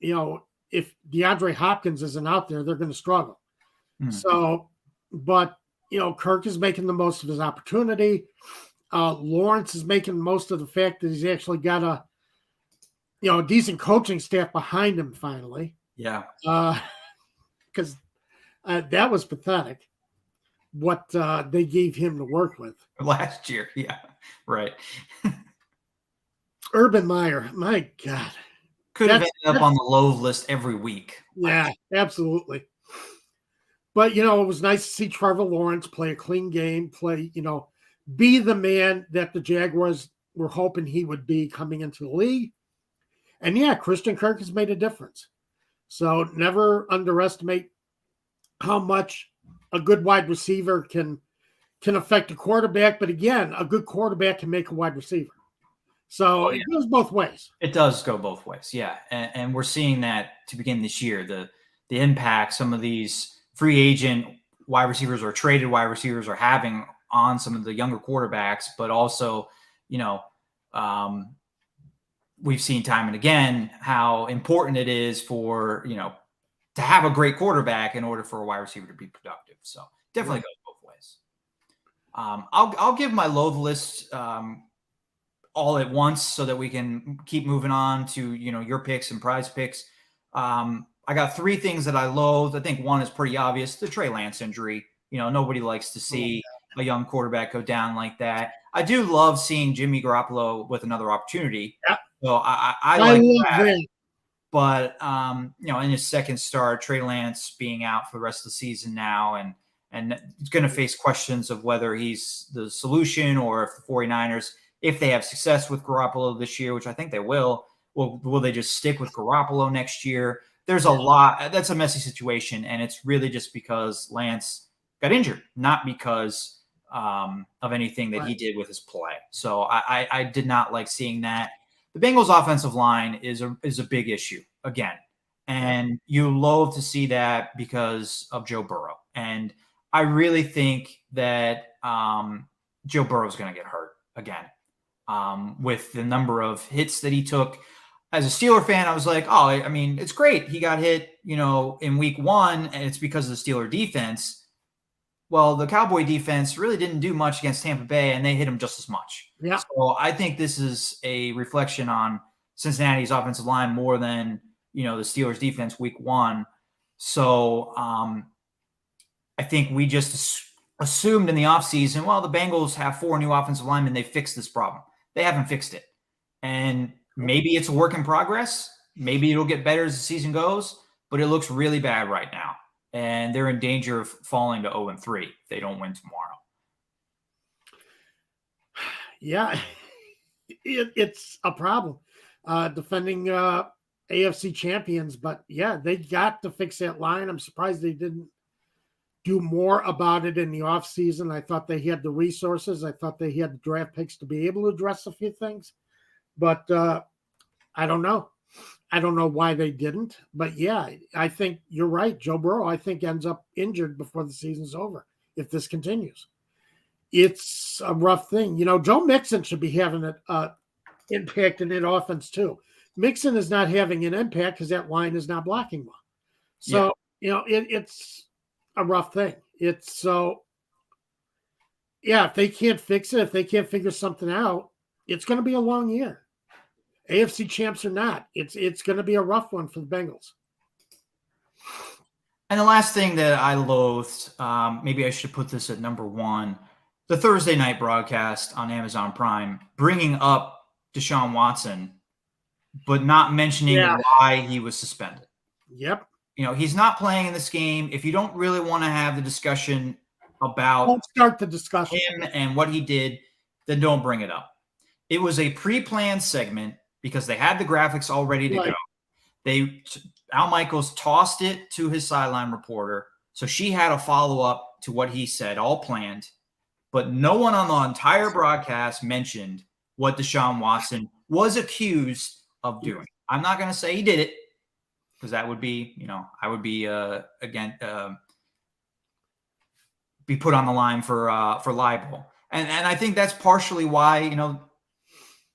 if DeAndre Hopkins isn't out there, they're going to struggle. Mm-hmm. So, but, Kirk is making the most of his opportunity. Lawrence is making most of the fact that he's actually got a decent coaching staff behind him finally. Yeah. Because that was pathetic what they gave him to work with last year. Yeah, right. Urban Meyer, my God. Could have ended up on the loathe list every week. Yeah, absolutely. But, it was nice to see Trevor Lawrence play a clean game, be the man that the Jaguars were hoping he would be coming into the league. And, Christian Kirk has made a difference. So never underestimate how much a good wide receiver can affect a quarterback. But again, a good quarterback can make a wide receiver. So it goes both ways. It does go both ways, yeah. And we're seeing that to begin this year. The impact some of these free agent wide receivers or traded wide receivers are having on some of the younger quarterbacks, but also, we've seen time and again how important it is for, to have a great quarterback in order for a wide receiver to be productive. So definitely goes both ways. I'll give my loathe list all at once so that we can keep moving on to, your picks and prize picks. I got 3 things that I loathe. I think one is pretty obvious, the Trey Lance injury. Nobody likes to see a young quarterback go down like that. I do love seeing Jimmy Garoppolo with another opportunity. Yeah. So I like that. But, in his second start, Trey Lance being out for the rest of the season now, and he's going to face questions of whether he's the solution or if the 49ers, if they have success with Garoppolo this year, which I think they will they just stick with Garoppolo next year? There's a lot. That's a messy situation, and it's really just because Lance got injured, not because of anything that he did with his play. So I did not like seeing that. The Bengals offensive line is a big issue again. And you loathe to see that because of Joe Burrow. And I really think that Joe Burrow is going to get hurt again with the number of hits that he took. As a Steeler fan, I was like, it's great. He got hit, in week 1, and it's because of the Steeler defense. Well, the Cowboy defense really didn't do much against Tampa Bay, and they hit him just as much. Yeah. So I think this is a reflection on Cincinnati's offensive line more than, the Steelers defense week 1. So I think we just assumed in the offseason, well, the Bengals have 4 new offensive linemen. They fixed this problem. They haven't fixed it. And maybe it's a work in progress. Maybe it'll get better as the season goes, but it looks really bad right now. And they're in danger of falling to 0-3 if they don't win tomorrow. Yeah, it's a problem defending AFC champions. But, yeah, they got to fix that line. I'm surprised they didn't do more about it in the offseason. I thought they had the resources. I thought they had the draft picks to be able to address a few things. But I don't know. I don't know why they didn't. But, yeah, I think you're right. Joe Burrow, I think, ends up injured before the season's over if this continues. It's a rough thing. Joe Mixon should be having an impact in that offense too. Mixon is not having an impact because that line is not blocking well. So, it's a rough thing. If they can't fix it, if they can't figure something out, it's going to be a long year. AFC champs or not, it's going to be a rough one for the Bengals. And the last thing that I loathed, maybe I should put this at number 1, the Thursday night broadcast on Amazon Prime, bringing up Deshaun Watson, but not mentioning why he was suspended. Yep. He's not playing in this game. If you don't really want to have the discussion about Don't start the discussion. him and what he did, then don't bring it up. It was a pre-planned segment because they had the graphics all ready to go. Al Michaels tossed it to his sideline reporter, so she had a follow-up to what he said, all planned. But no one on the entire broadcast mentioned what Deshaun Watson was accused of doing. I'm not going to say he did it because that would be, I would be be put on the line for libel. And I think that's partially why,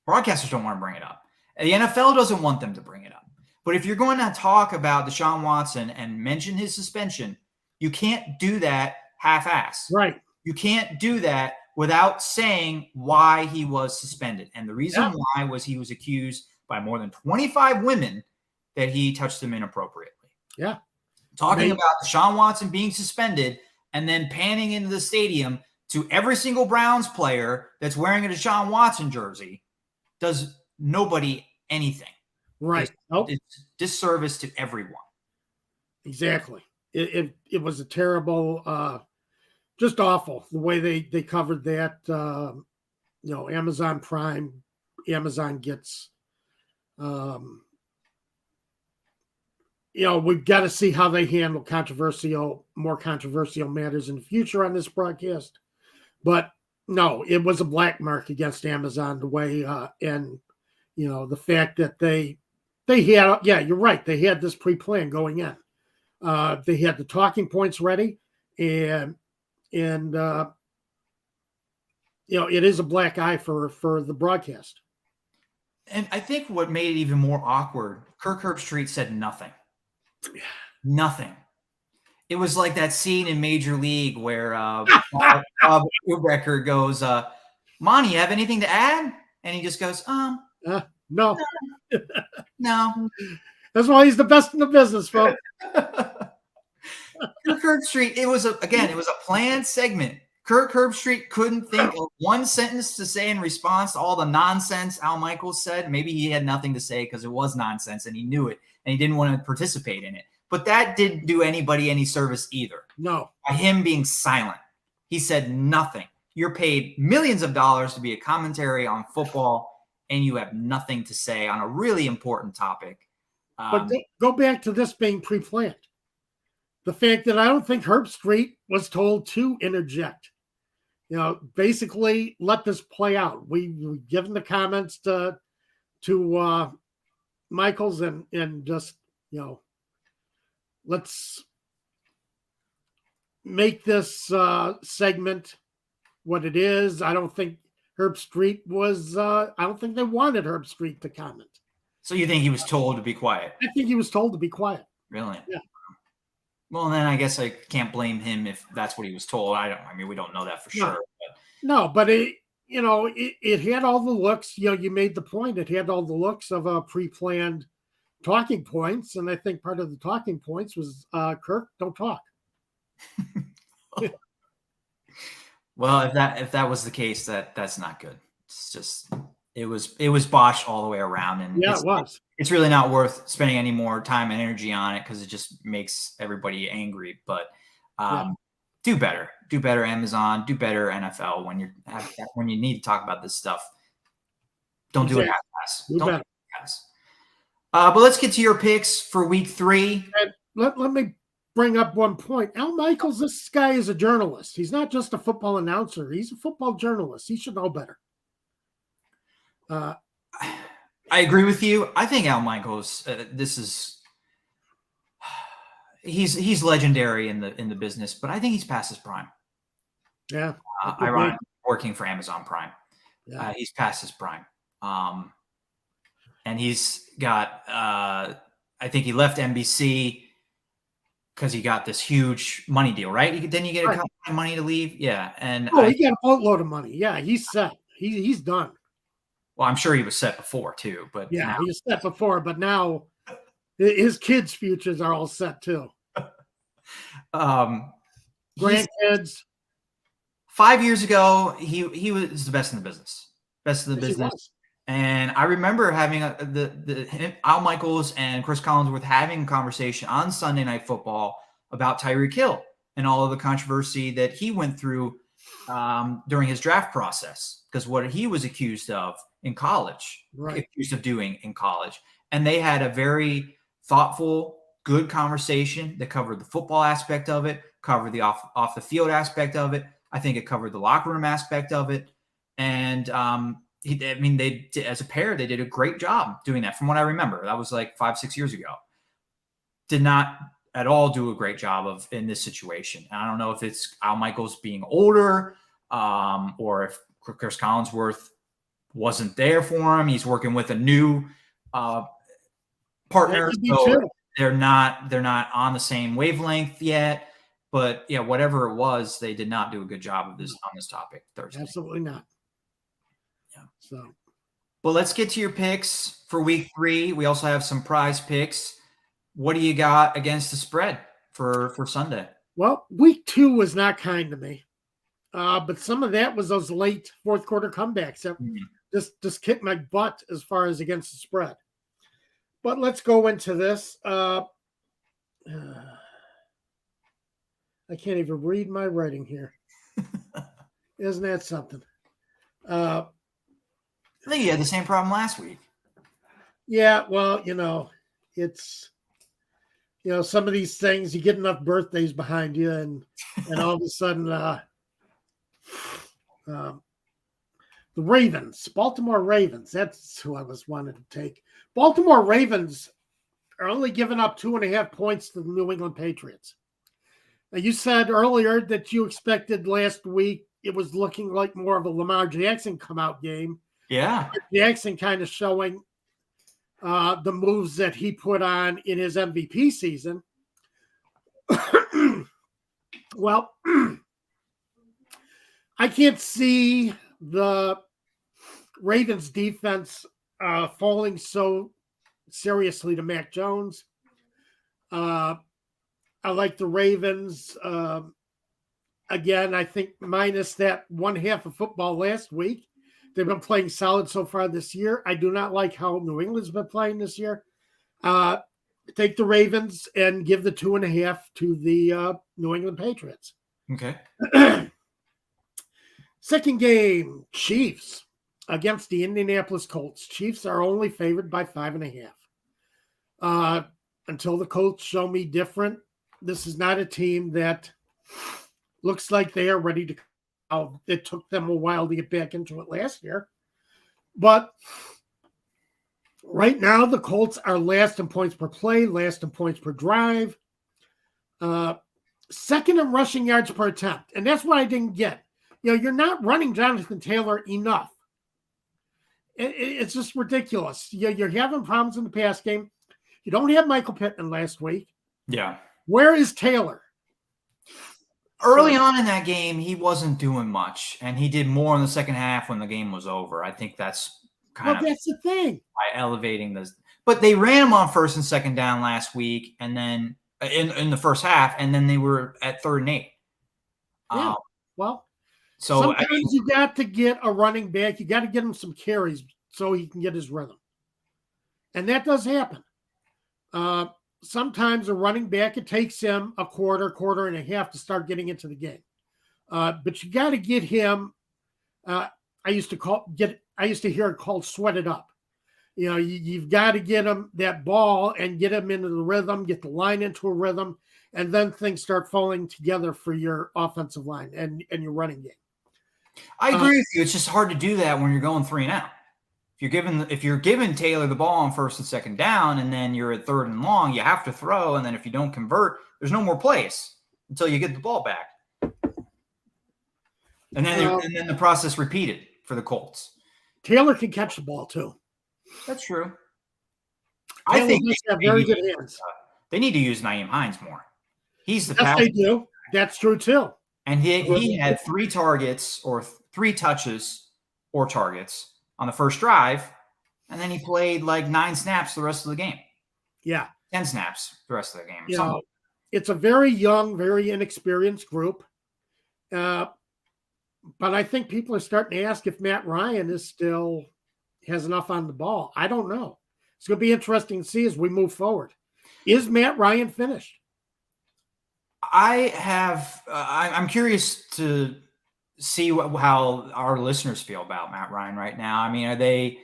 broadcasters don't want to bring it up. The NFL doesn't want them to bring it up. But if you're going to talk about Deshaun Watson and mention his suspension, you can't do that half-ass. Right. You can't do that without saying why he was suspended. And the reason why was he was accused by more than 25 women that he touched them inappropriately. Yeah. Talking about Deshaun Watson being suspended and then panning into the stadium to every single Browns player that's wearing a Deshaun Watson jersey does nobody anything. Right. It's disservice to everyone. Exactly. It was a terrible just awful the way they covered that. Amazon Prime, Amazon gets, we've got to see how they handle more controversial matters in the future on this broadcast. But no, it was a black mark against Amazon the way, the fact that they had, you're right. They had this pre-planned going in. They had the talking points ready and it is a black eye for the broadcast. And I think what made it even more awkward, Kirk Herbstreit said nothing. Nothing. It was like that scene in Major League where Bob Uecker goes, Monty, you have anything to add? And he just goes, no. No. That's why he's the best in the business, folks. Kirk Herbstreit, it was a planned segment. Kirk Herbstreit couldn't think of one sentence to say in response to all the nonsense Al Michaels said. Maybe he had nothing to say because it was nonsense and he knew it and he didn't want to participate in it. But that didn't do anybody any service either. No. By him being silent. He said nothing. You're paid millions of dollars to be a commentary on football and you have nothing to say on a really important topic. But go back to this being pre-planned. The fact that I don't think Herbstreit was told to interject. Basically let this play out. We've given the comments to Michaels and just, let's make this segment what it is. I don't think Herbstreit was, I don't think they wanted Herbstreit to comment. So you think he was told to be quiet? I think he was told to be quiet. Really? Yeah. Well, then I guess I can't blame him if that's what he was told. We don't know that for sure. But it had all the looks. You made the point. It had all the looks of a pre-planned talking points, and I think part of the talking points was Kirk, don't talk. Well, if that was the case, that's not good. It's just it was Bosch all the way around, and Yeah, it was. It's really not worth spending any more time and energy on it because it just makes everybody angry. But do better, Amazon, do better NFL when you need to talk about this stuff. Don't do it half-ass. Don't do it half-ass. But let's get to your picks for week 3. And let me bring up one point. Al Michaels, this guy is a journalist. He's not just a football announcer. He's a football journalist. He should know better. I agree with you. I think Al Michaels, he's legendary in the business, but I think he's past his prime. Yeah. Ironically, working for Amazon Prime. Yeah. He's past his prime. And he's got, I think he left NBC because he got this huge money deal, right? Then you get a couple of money to leave. Yeah. And he got a boatload of money. Yeah. He's set. He's done. Well, I'm sure he was set before too, but yeah, he was set before, but now his kids' futures are all set too. Grandkids. 5 years ago, he was the best in the business. And I remember having Al Michaels and Chris Collinsworth having a conversation on Sunday Night Football about Tyreek Hill and all of the controversy that he went through during his draft process, because what he was accused of in college, accused of doing in college. And they had a very thoughtful, good conversation that covered the football aspect of it, covered the off the field aspect of it. I think it covered the locker room aspect of it. And they as a pair, they did a great job doing that. From what I remember, that was like 5-6 years ago. Did not at all do a great job in this situation. And I don't know if it's Al Michaels being older, or if Chris Collinsworth wasn't there for him. He's working with a new partner, so they're not on the same wavelength yet. But yeah, whatever it was, they did not do a good job of this on this topic Thursday. Absolutely not. Yeah. So, but let's get to your picks for week 3. We also have some prize picks. What do you got against the spread for Sunday? Well, week 2 was not kind to me, but some of that was those late fourth quarter comebacks that just kicked my butt as far as against the spread. But let's go into this. I can't even read my writing here. Isn't that something? I think you had the same problem last week. Yeah, well, it's some of these things, you get enough birthdays behind you, and all of a sudden, the Ravens, Baltimore Ravens, that's who I was wanting to take. Baltimore Ravens are only giving up 2.5 points to the New England Patriots. Now, you said earlier that you expected last week it was looking like more of a Lamar Jackson come-out game. Yeah. Jackson kind of showing the moves that he put on in his MVP season. Well, I can't see the Ravens defense falling so seriously to Mac Jones. I like the Ravens. Again, I think minus that one half of football last week, they've been playing solid so far this year. I do not like how New England's been playing this year. Take the Ravens and give the 2.5 to the New England Patriots. Okay. Second game, Chiefs against the Indianapolis Colts. Chiefs are only favored by 5.5. Until the Colts show me different, this is not a team that looks like they are ready to come. It took them a while to get back into it last year. But right now, the Colts are last in points per play, last in points per drive, second in rushing yards per attempt. And that's what I didn't get. You're not running Jonathan Taylor enough. It's just ridiculous. You're having problems in the pass game. You don't have Michael Pittman last week. Yeah. Where is Taylor? Early on in that game, he wasn't doing much, and he did more in the second half when the game was over. I think that's that's the thing. By elevating this. But they ran him on first and second down last week, and then in the first half, and then they were at 3rd and 8. Yeah. Well, so sometimes you got to get a running back. You got to get him some carries so he can get his rhythm. And that does happen. Sometimes a running back, it takes him a quarter and a half to start getting into the game. But you got to get him. I used to hear it called sweat it up. You've got to get him that ball and get him into the rhythm, get the line into a rhythm, and then things start falling together for your offensive line and your running game. I agree with you. It's just hard to do that when you're going 3 and out. If you're giving Taylor the ball on first and second down, and then you're at 3rd and long, you have to throw, and then if you don't convert, there's no more plays until you get the ball back. And then the process repeated for the Colts. Taylor can catch the ball too. That's true. Taylor I think they have very good hands. They need to use Nyheim Hines more. He's the yes, they do. That's true too. And he had 3 targets or 3 touches or targets on the first drive, and then he played like 9 snaps the rest of the game. Yeah. 10 snaps the rest of the game. It's a very young, very inexperienced group. But I think people are starting to ask if Matt Ryan still has enough on the ball. I don't know. It's going to be interesting to see as we move forward. Is Matt Ryan finished? I'm curious to see how our listeners feel about Matt Ryan right now. I mean, are they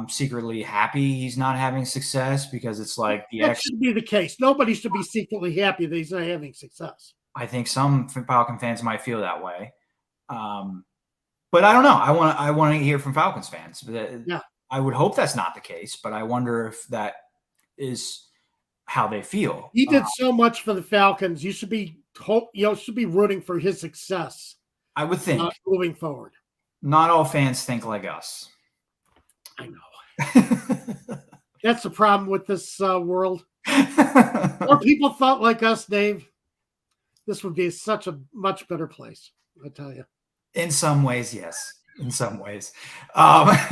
secretly happy he's not having success? Because it's like that should be the case. Nobody should be secretly happy that he's not having success. I think some Falcon fans might feel that way. But I don't know. I want to hear from Falcons fans. But yeah. I would hope that's not the case, but I wonder if that is how they feel. He did so much for the Falcons. You should be rooting for his success. I would think moving forward. Not all fans think like us. I know. That's the problem with this world. More people thought like us, Dave. This would be such a much better place. I tell you. In some ways, yes. In some ways. But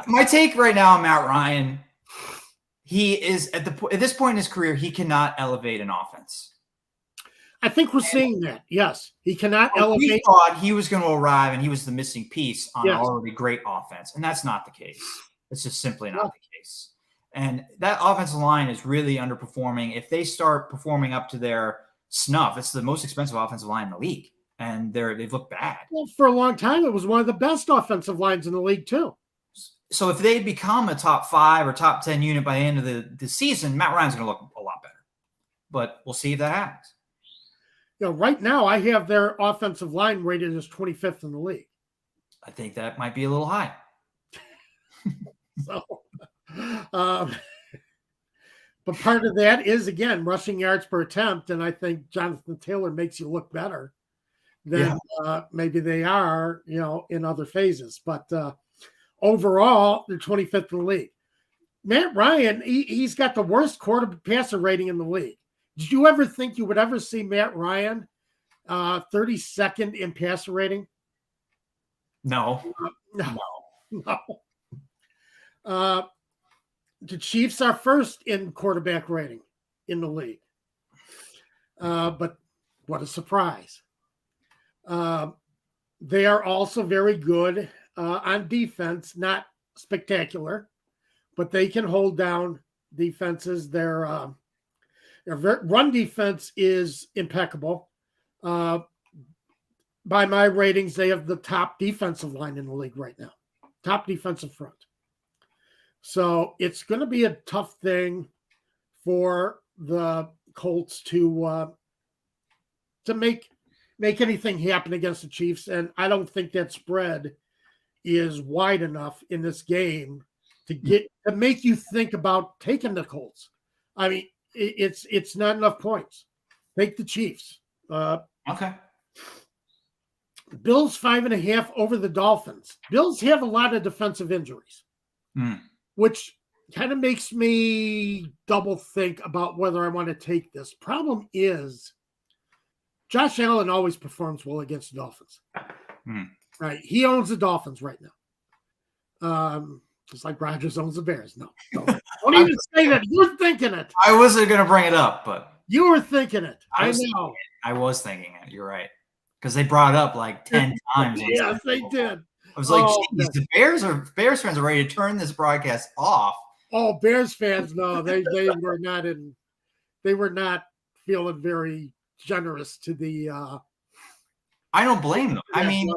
my take right now on Matt Ryan, he is at this point in his career, he cannot elevate an offense. I think we're seeing that. Yes, he cannot elevate. We thought he was going to arrive and he was the missing piece on an already great offense, and that's not the case. It's just simply not the case. And that offensive line is really underperforming. If they start performing up to their snuff, it's the most expensive offensive line in the league, and they've looked bad. Well, for a long time, it was one of the best offensive lines in the league too. So if they become a top 5 or top 10 unit by the end of the season, Matt Ryan's going to look a lot better. But we'll see if that happens. Right now I have their offensive line rated as 25th in the league. I think that might be a little high. But part of that is, again, rushing yards per attempt, and I think Jonathan Taylor makes you look better than maybe they are, in other phases. But overall, they're 25th in the league. Matt Ryan, he's got the worst quarter passer rating in the league. Did you ever think you would ever see Matt Ryan 32nd in passer rating? No. No. The Chiefs are first in quarterback rating in the league. But what a surprise. They are also very good on defense, not spectacular, but they can hold down defenses. Their run defense is impeccable. By my ratings, they have the top defensive line in the league right now, top defensive front. So it's going to be a tough thing for the Colts to make anything happen against the Chiefs, and I don't think that spread is wide enough in this game to make you think about taking the Colts. I mean, it's not enough points. Take the Chiefs. Okay. Bills 5.5 over the Dolphins. Bills have a lot of defensive injuries, which kind of makes me double think about whether I want to take this. Problem is, Josh Allen always performs well against the Dolphins. Right. He owns the Dolphins right now. Just like Rodgers owns the Bears. No, don't even say that. You're thinking it. I wasn't going to bring it up, but you were thinking it. I know. I was thinking it. You're right. Because they brought it up like 10 times. Yes, they did. I was like, geez, the Bears fans are ready to turn this broadcast off. Oh, Bears fans, no, they were not they were not feeling very generous to the I don't blame them. I mean,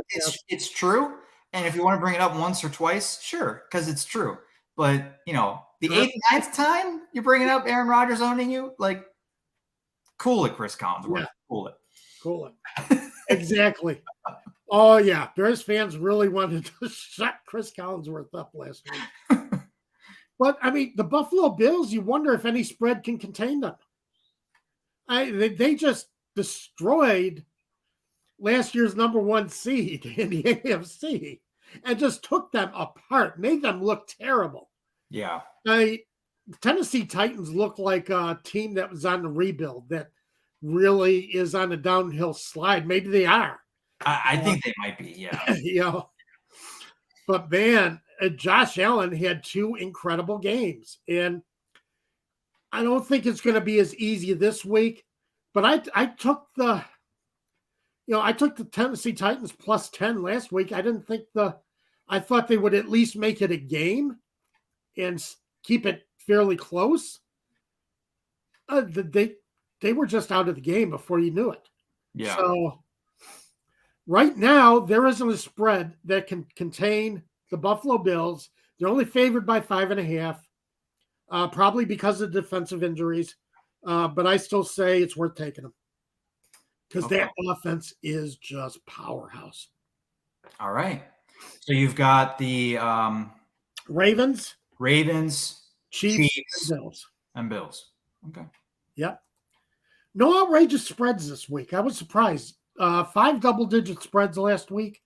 it's true. And if you want to bring it up once or twice, sure, because it's true. But the 8th, 9th time you're bringing up Aaron Rodgers owning you, like, cool it, Chris Collinsworth. Yeah. Cool it. Exactly. Oh yeah, Bears fans really wanted to shut Chris Collinsworth up last week. But I mean, the Buffalo Bills, you wonder if any spread can contain them. They just destroyed last year's number 1 seed in the AFC and just took them apart, made them look terrible. Yeah. Tennessee Titans look like a team that was on the rebuild that really is on a downhill slide. Maybe they are. I think they might be, yeah. But man, Josh Allen had 2 incredible games, and I don't think it's going to be as easy this week. But I took the Tennessee Titans plus 10 last week. I thought they would at least make it a game and keep it fairly close. They were just out of the game before you knew it. Yeah. So right now, there isn't a spread that can contain the Buffalo Bills. They're only favored by 5.5, probably because of defensive injuries. But I still say it's worth taking them because that offense is just powerhouse. All right. So you've got the Ravens, Chiefs, and Bills. Okay. Yep. No outrageous spreads this week. I was surprised. 5 double-digit spreads last week.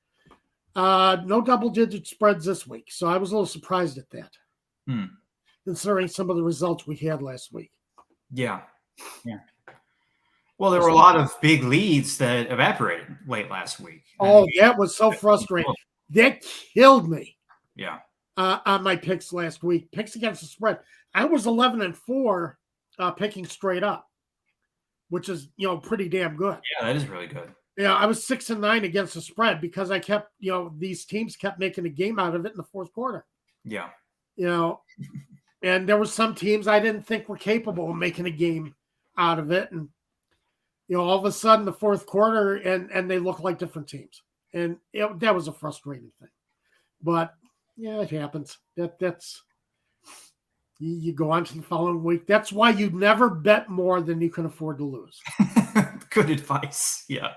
No double-digit spreads this week. So I was a little surprised at that, considering some of the results we had last week. Yeah. Well, there were a lot of big leads that evaporated late last week. Oh, that was so frustrating. That killed me. Yeah. On my picks last week. Picks against the spread. I was 11-4 picking straight up, which is, pretty damn good. Yeah, that is really good. Yeah, I was 6-9 against the spread because I kept, these teams kept making a game out of it in the fourth quarter. Yeah. And there were some teams I didn't think were capable of making a game out of it. And, all of a sudden the fourth quarter and they look like different teams. And that was a frustrating thing. But, yeah, it happens. That's you go on to the following week. That's why you never bet more than you can afford to lose. Good advice. Yeah.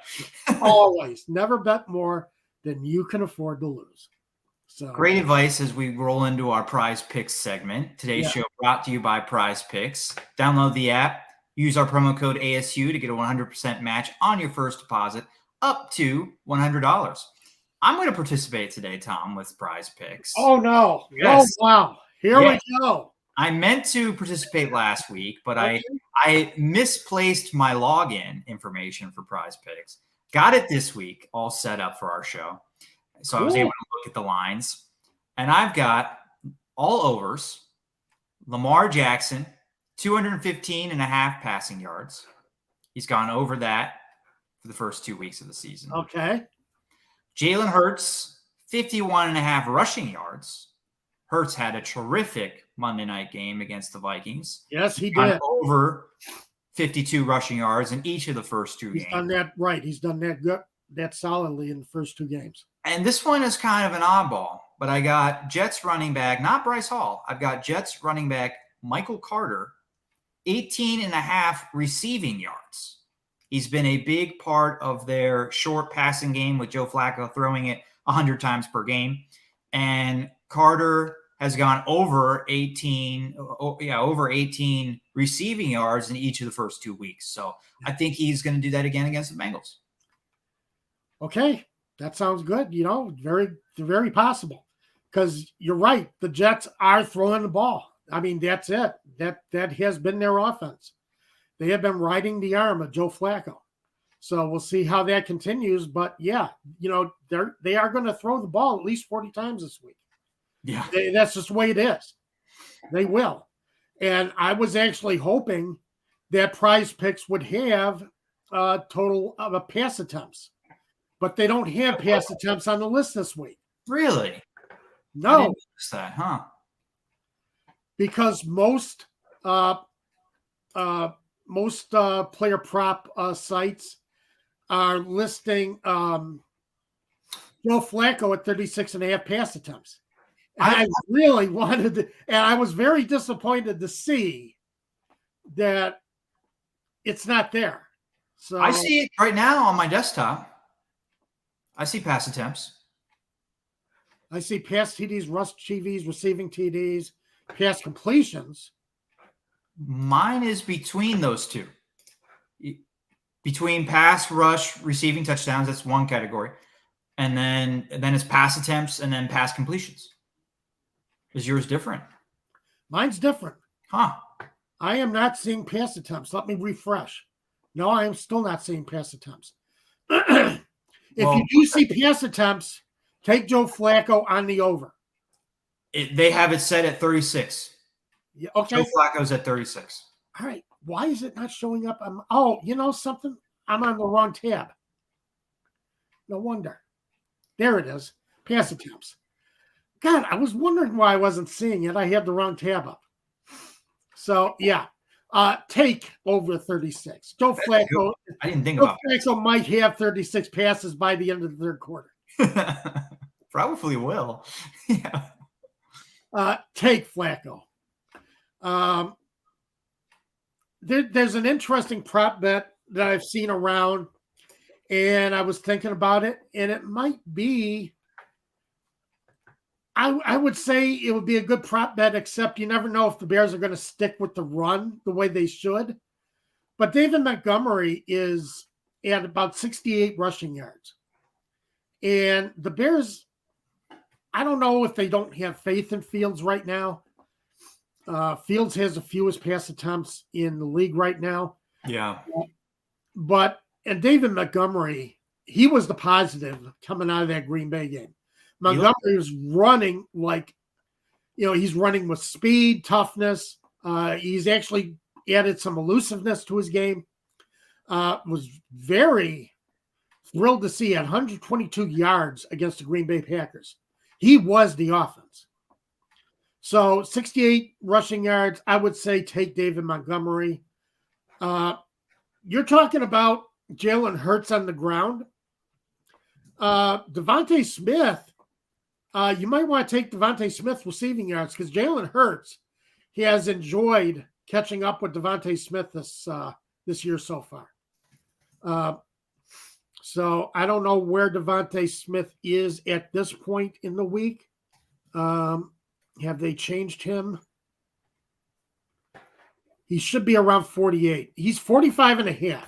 Always. Never bet more than you can afford to lose. So great advice as we roll into our Prize Picks segment. Today's show brought to you by Prize Picks. Download the app. Use our promo code ASU to get a 100% match on your first deposit up to $100. I'm going to participate today, Tom, with Prize Picks. Oh, no. Yes. Oh, wow. Here we go. I meant to participate last week, but I misplaced my login information for Prize Picks. Got it this week, all set up for our show. So I was able to look at the lines. And I've got all overs. Lamar Jackson, 215.5 passing yards. He's gone over that for the first 2 weeks of the season. Okay. Jalen Hurts, 51.5 rushing yards. Hurts had a terrific Monday night game against the Vikings. Yes, he did. Over 52 rushing yards in each of the first 2 games. He's done that right. He's done that good, that solidly in the first 2 games. And this one is kind of an oddball, but I got Jets running back, not Bryce Hall. I've got Jets running back Michael Carter, 18.5 receiving yards. He's been a big part of their short passing game with Joe Flacco throwing it 100 times per game. And Carter has gone over 18 receiving yards in each of the first 2 weeks. So I think he's going to do that again against the Bengals. Okay. That sounds good. Very, very possible because you're right. The Jets are throwing the ball. I mean, that's it. That has been their offense. They have been riding the arm of Joe Flacco. So we'll see how that continues. But yeah, they are going to throw the ball at least 40 times this week. Yeah. That's just the way it is. They will. And I was actually hoping that Prize Picks would have a total of pass attempts, but they don't have pass attempts on the list this week. Really? I No, didn't notice that, huh? because most player prop sites are listing Joe Flacco at 36.5 pass attempts. And I really wanted to, and I was very disappointed to see that it's not there. So I see it right now on my desktop. I see pass attempts. I see pass TDs, rush TDs, receiving TDs, pass completions. Mine is between those two. Between pass, rush, receiving touchdowns, that's one category. And then it's pass attempts and then pass completions. Is yours different? Mine's different. Huh. I am not seeing pass attempts. Let me refresh. No, I am still not seeing pass attempts. If you do see pass attempts, take Joe Flacco on the over. They have it set at 36. Yeah, okay. Joe Flacco's at 36. All right. Why is it not showing up? You know something? I'm on the wrong tab. No wonder. There it is. Pass attempts. God, I was wondering why I wasn't seeing it. I had the wrong tab up. So, yeah. Take over 36. Joe Flacco. I didn't think Joe about it. Flacco might have 36 passes by the end of the third quarter. Probably will. Yeah. Take Flacco. There's an interesting prop bet that I've seen around, and I was thinking about it, and it might be, I would say it would be a good prop bet, except you never know if the Bears are going to stick with the run the way they should. But David Montgomery is at about 68 rushing yards. And the Bears, I don't know if they don't have faith in Fields right now. Fields has the fewest pass attempts in the league right now. Yeah. And David Montgomery, he was the positive coming out of that Green Bay game. Montgomery was running he's running with speed, toughness. He's actually added some elusiveness to his game. Was very thrilled to see at 122 yards against the Green Bay Packers. He was the offense. So 68 rushing yards, I would say take David Montgomery. You're talking about Jalen Hurts on the ground. Devontae Smith, you might want to take Devontae Smith receiving yards because Jalen Hurts, he has enjoyed catching up with Devontae Smith this year so far. So I don't know where Devontae Smith is at this point in the week. Have they changed him? He should be around 48. He's 45.5.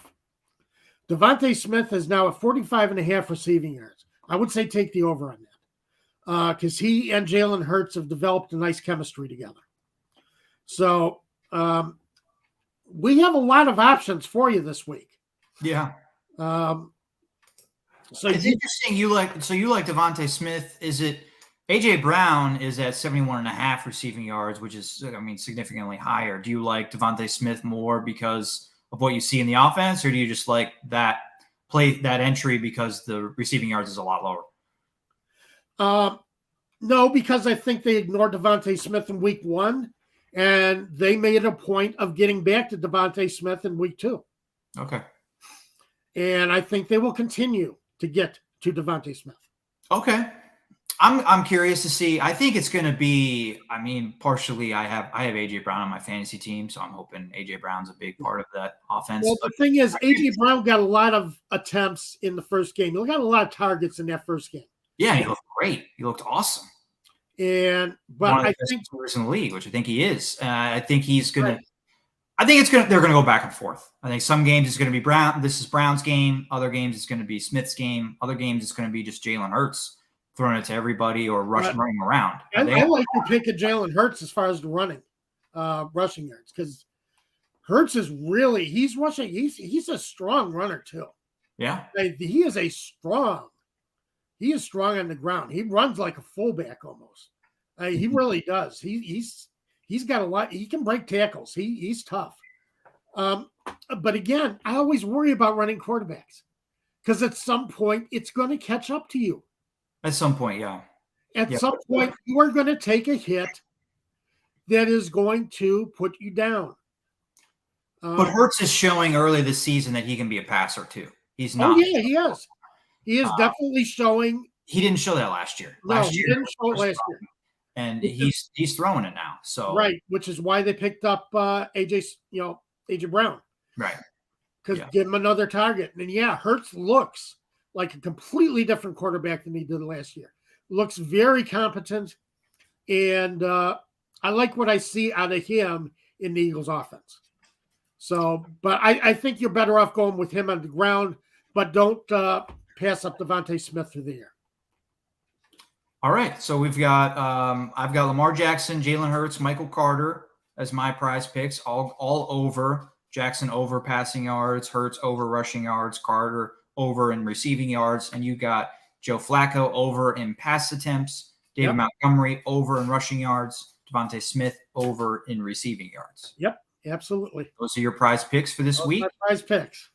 Devontae Smith is now at 45.5 receiving yards. I would say take the over on that because he and Jalen Hurts have developed a nice chemistry together. So we have a lot of options for you this week. Yeah. So it's interesting. You like Devontae Smith. Is it AJ Brown is at 71.5 receiving yards, which is, significantly higher. Do you like Devontae Smith more because of what you see in the offense, or do you just like that entry because the receiving yards is a lot lower? No, because I think they ignored Devontae Smith in week 1, and they made a point of getting back to Devontae Smith in week 2. Okay. And I think they will continue to get to Devontae Smith. Okay. I'm curious to see. I think it's going to be, partially I have AJ Brown on my fantasy team, so I'm hoping AJ Brown's a big part of that offense. Well, the thing is, AJ Brown got a lot of attempts in the first game. He got a lot of targets in that first game. Yeah, he looked great. He looked awesome. But one of the best receivers in the league, which I think he is. I think he's going to. I think they're going to go back and forth. I think some games it's going to be Brown. This is Brown's game. Other games it's going to be Smith's game. Other games it's going to be just Jalen Hurts throwing it to everybody or running around. I like to pick at Jalen Hurts as far as the rushing yards because Hurts is really he's rushing. He's a strong runner too. Yeah, he is strong on the ground. He runs like a fullback almost. He really does. He's got a lot. He can break tackles. He's tough. But again, I always worry about running quarterbacks because at some point it's going to catch up to you. At some point, yeah. At some point, you are going to take a hit that is going to put you down. But Hurts is showing early this season that he can be a passer too. He's not. Oh yeah, he is. He is definitely showing. He didn't show that last year. No, he didn't show it last year. And he's throwing it now. So right, which is why they picked up AJ Brown. Right. Because give him another target. And Hurts looks like a completely different quarterback than he did last year. Looks very competent. And I like what I see out of him in the Eagles offense. So, but I think you're better off going with him on the ground, but don't pass up Devontae Smith through the air. All right. So we've got I've got Lamar Jackson, Jalen Hurts, Michael Carter as my prize picks, all over. Jackson over passing yards, Hurts over rushing yards, Carter over in receiving yards, and you got Joe Flacco over in pass attempts, David Montgomery over in rushing yards, Devontae Smith over in receiving yards. Yep, absolutely. Those are your prize picks for this week. My prize picks.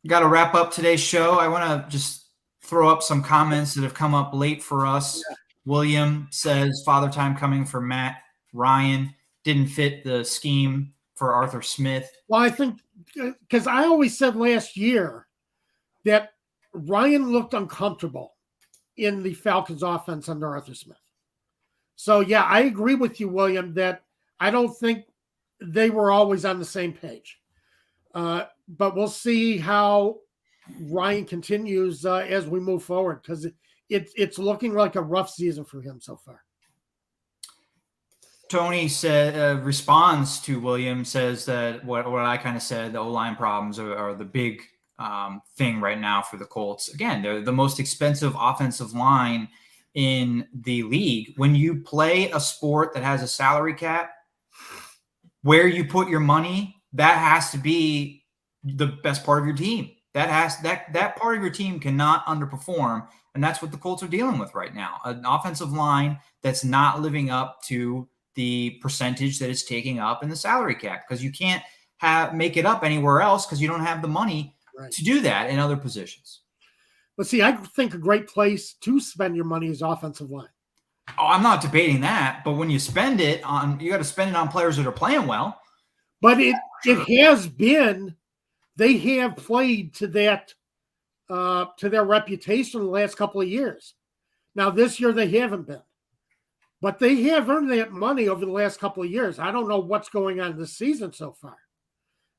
Got to wrap up today's show. I want to just throw up some comments that have come up late for us. Yeah. William says, Father Time coming for Matt Ryan. Didn't fit the scheme for Arthur Smith. Well, I think because I always said last year that Ryan looked uncomfortable in the Falcons offense under Arthur Smith. So, yeah, I agree with you, William, that I don't think they were always on the same page. But we'll see how Ryan continues as we move forward because it's looking like a rough season for him so far. Tony said responds to William, says that what I kind of said, the O-line problems are the big thing right now for the Colts. Again, they're the most expensive offensive line in the league. When you play a sport that has a salary cap, where you put your money, that has to be the best part of your team. That part of your team cannot underperform, and that's what the Colts are dealing with right now. An offensive line that's not living up to the percentage that it's taking up in the salary cap because you can't make it up anywhere else because you don't have the money to do that in other positions. But see, I think a great place to spend your money is offensive line. Oh, I'm not debating that, but when you spend it on, you got to spend it on players that are playing well. But it has been, they have played to that, to their reputation the last couple of years. Now this year they haven't been. But they have earned that money over the last couple of years. I don't know what's going on this season so far.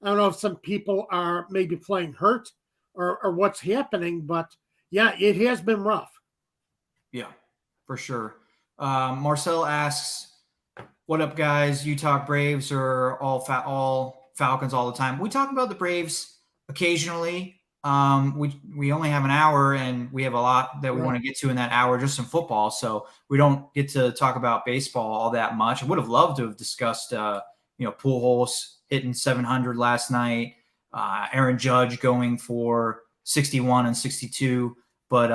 I don't know if some people are maybe playing hurt or what's happening, but yeah, it has been rough. Yeah, for sure. Marcel asks, what up, guys? You talk Braves or all Falcons all the time? We talk about the Braves occasionally. We only have an hour and we have a lot that we want to get to in that hour, just some football. So we don't get to talk about baseball all that much. I would have loved to have discussed, Pujols hitting 700 last night, Aaron Judge going for 61 and 62, but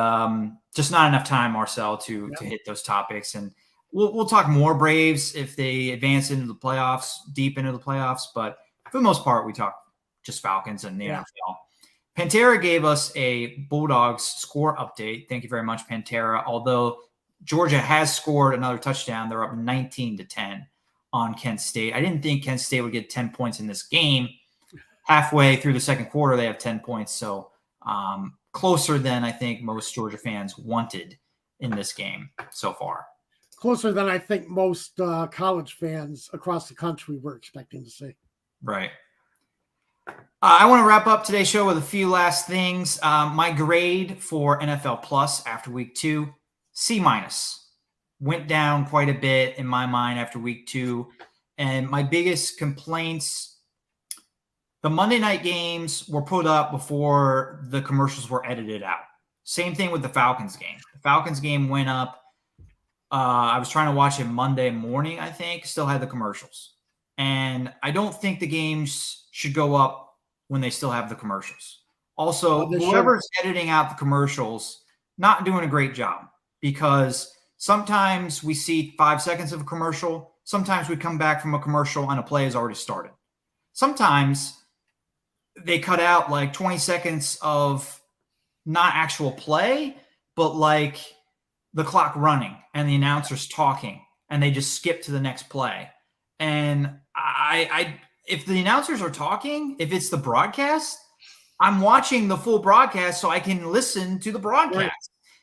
just not enough time, Marcel, to hit those topics. And we'll talk more Braves if they advance into the playoffs, deep into the playoffs. But for the most part, we talk just Falcons and the NFL. Pantera gave us a Bulldogs score update. Thank you very much, Pantera. Although Georgia has scored another touchdown, they're up 19-10 on Kent State. I didn't think Kent State would get 10 points in this game. Halfway through the second quarter, they have 10 points. So closer than I think most Georgia fans wanted in this game so far. Closer than I think most college fans across the country were expecting to see. Right. I want to wrap up today's show with a few last things. My grade for NFL Plus after week 2, C-. Went down quite a bit in my mind after week 2. And my biggest complaints, the Monday night games were put up before the commercials were edited out. Same thing with the Falcons game. The Falcons game went up. I was trying to watch it Monday morning, I think, still had the commercials. And I don't think the games should go up when they still have the commercials. Also, whoever's editing out the commercials, not doing a great job because Sometimes we see 5 seconds of a commercial. Sometimes we come back from a commercial and a play has already started. Sometimes they cut out like 20 seconds of not actual play, but like the clock running and the announcers talking, and they just skip to the next play. And I if the announcers are talking, if it's the broadcast, I'm watching the full broadcast so I can listen to the broadcast. Right.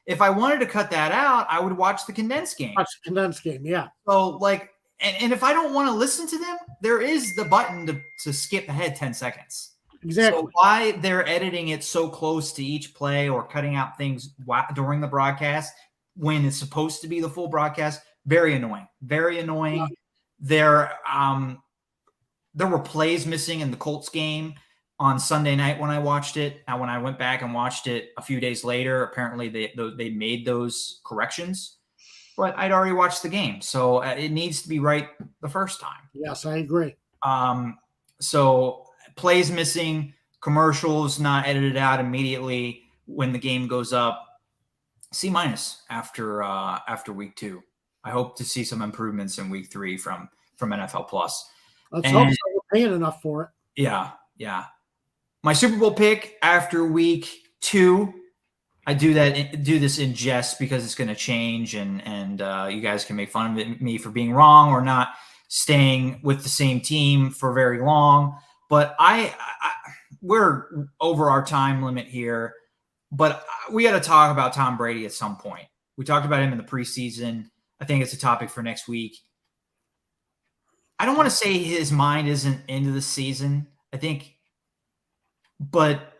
If I wanted to cut that out, I would watch the condensed game. Watch the condensed game, yeah. So like, and if I don't want to listen to them, there is the button to skip ahead 10 seconds. Exactly. So why they're editing it so close to each play or cutting out things during the broadcast when it's supposed to be the full broadcast, very annoying. Very annoying. Yeah. There were plays missing in the Colts game on Sunday night when I watched it. And when I went back and watched it a few days later, apparently they made those corrections. But I'd already watched the game, so it needs to be right the first time. Yes, I agree. So plays missing, commercials not edited out immediately when the game goes up. C- after week 2. I hope to see some improvements in week 3 from NFL Plus. Let's hope so. We're paying enough for it. Yeah. My Super Bowl pick after week 2. I do this in jest because it's going to change, and you guys can make fun of me for being wrong or not staying with the same team for very long. But we're over our time limit here. But we got to talk about Tom Brady at some point. We talked about him in the preseason. I think it's a topic for next week. I don't want to say his mind isn't into the season. I think, but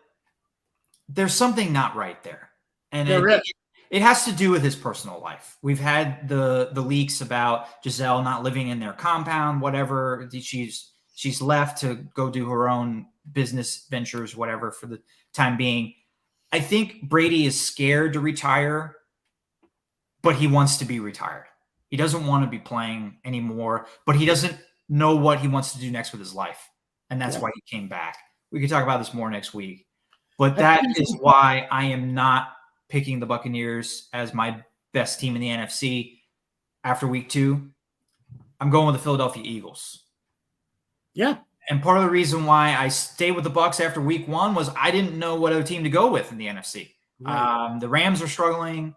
there's something not right there. And it has to do with his personal life. We've had the leaks about Giselle not living in their compound, whatever. She's left to go do her own business ventures, whatever, for the time being. I think Brady is scared to retire, but he wants to be retired. He doesn't want to be playing anymore, but he doesn't know what he wants to do next with his life. And that's why he came back. We could talk about this more next week. But that is why I am not picking the Buccaneers as my best team in the NFC after week 2. I'm going with the Philadelphia Eagles. Yeah. And part of the reason why I stayed with the Bucs after week 1 was I didn't know what other team to go with in the NFC. Right. The Rams are struggling.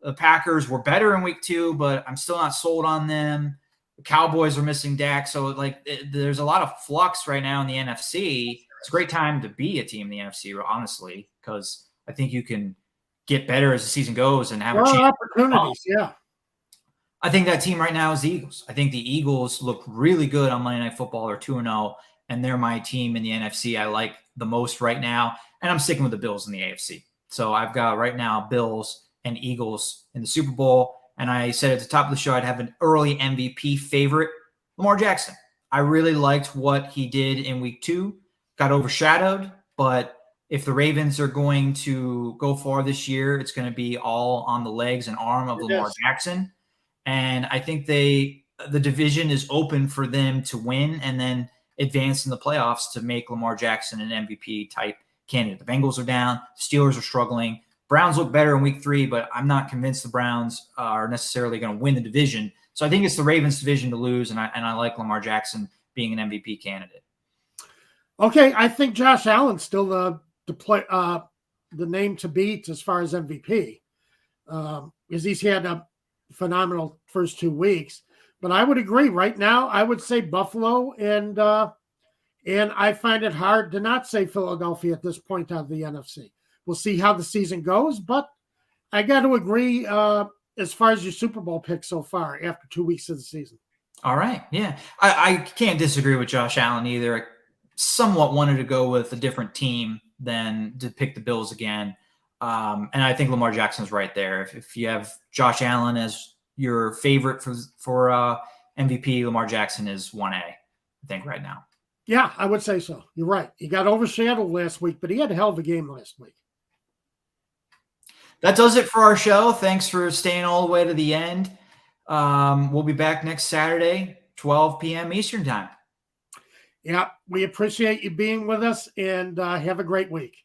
The Packers were better in week 2, but I'm still not sold on them. The Cowboys are missing Dak. So there's a lot of flux right now in the NFC. It's a great time to be a team in the NFC, honestly, because I think you can get better as the season goes and have a chance. Opportunities, yeah. I think that team right now is the Eagles. I think the Eagles look really good on Monday Night Football. They're 2-0, and they're my team in the NFC I like the most right now. And I'm sticking with the Bills in the AFC. So I've got right now Bills and Eagles in the Super Bowl. And I said at the top of the show I'd have an early MVP favorite, Lamar Jackson. I really liked what he did in week 2. Got overshadowed, but if the Ravens are going to go far this year, it's going to be all on the legs and arm of Lamar Jackson. And I think the division is open for them to win and then advance in the playoffs to make Lamar Jackson an MVP type candidate. The Bengals are down. The Steelers are struggling. Browns look better in week 3, but I'm not convinced the Browns are necessarily going to win the division. So I think it's the Ravens' division to lose, and I like Lamar Jackson being an MVP candidate. Okay, I think Josh Allen's still the name to beat as far as MVP, because he's had a phenomenal first 2 weeks. But I would agree. Right now, I would say Buffalo, and I find it hard to not say Philadelphia at this point out of the NFC. We'll see how the season goes, but I got to agree as far as your Super Bowl pick so far after 2 weeks of the season. All right, yeah. I can't disagree with Josh Allen either. I somewhat wanted to go with a different team than to pick the Bills again. And I think Lamar Jackson's right there. If you have Josh Allen as your favorite for MVP, Lamar Jackson is 1A, I think, right now. Yeah, I would say so. You're right. He got overshadowed last week, but he had a hell of a game last week. That does it for our show. Thanks for staying all the way to the end. We'll be back next Saturday, 12 p.m. Eastern time. Yeah, we appreciate you being with us, and have a great week.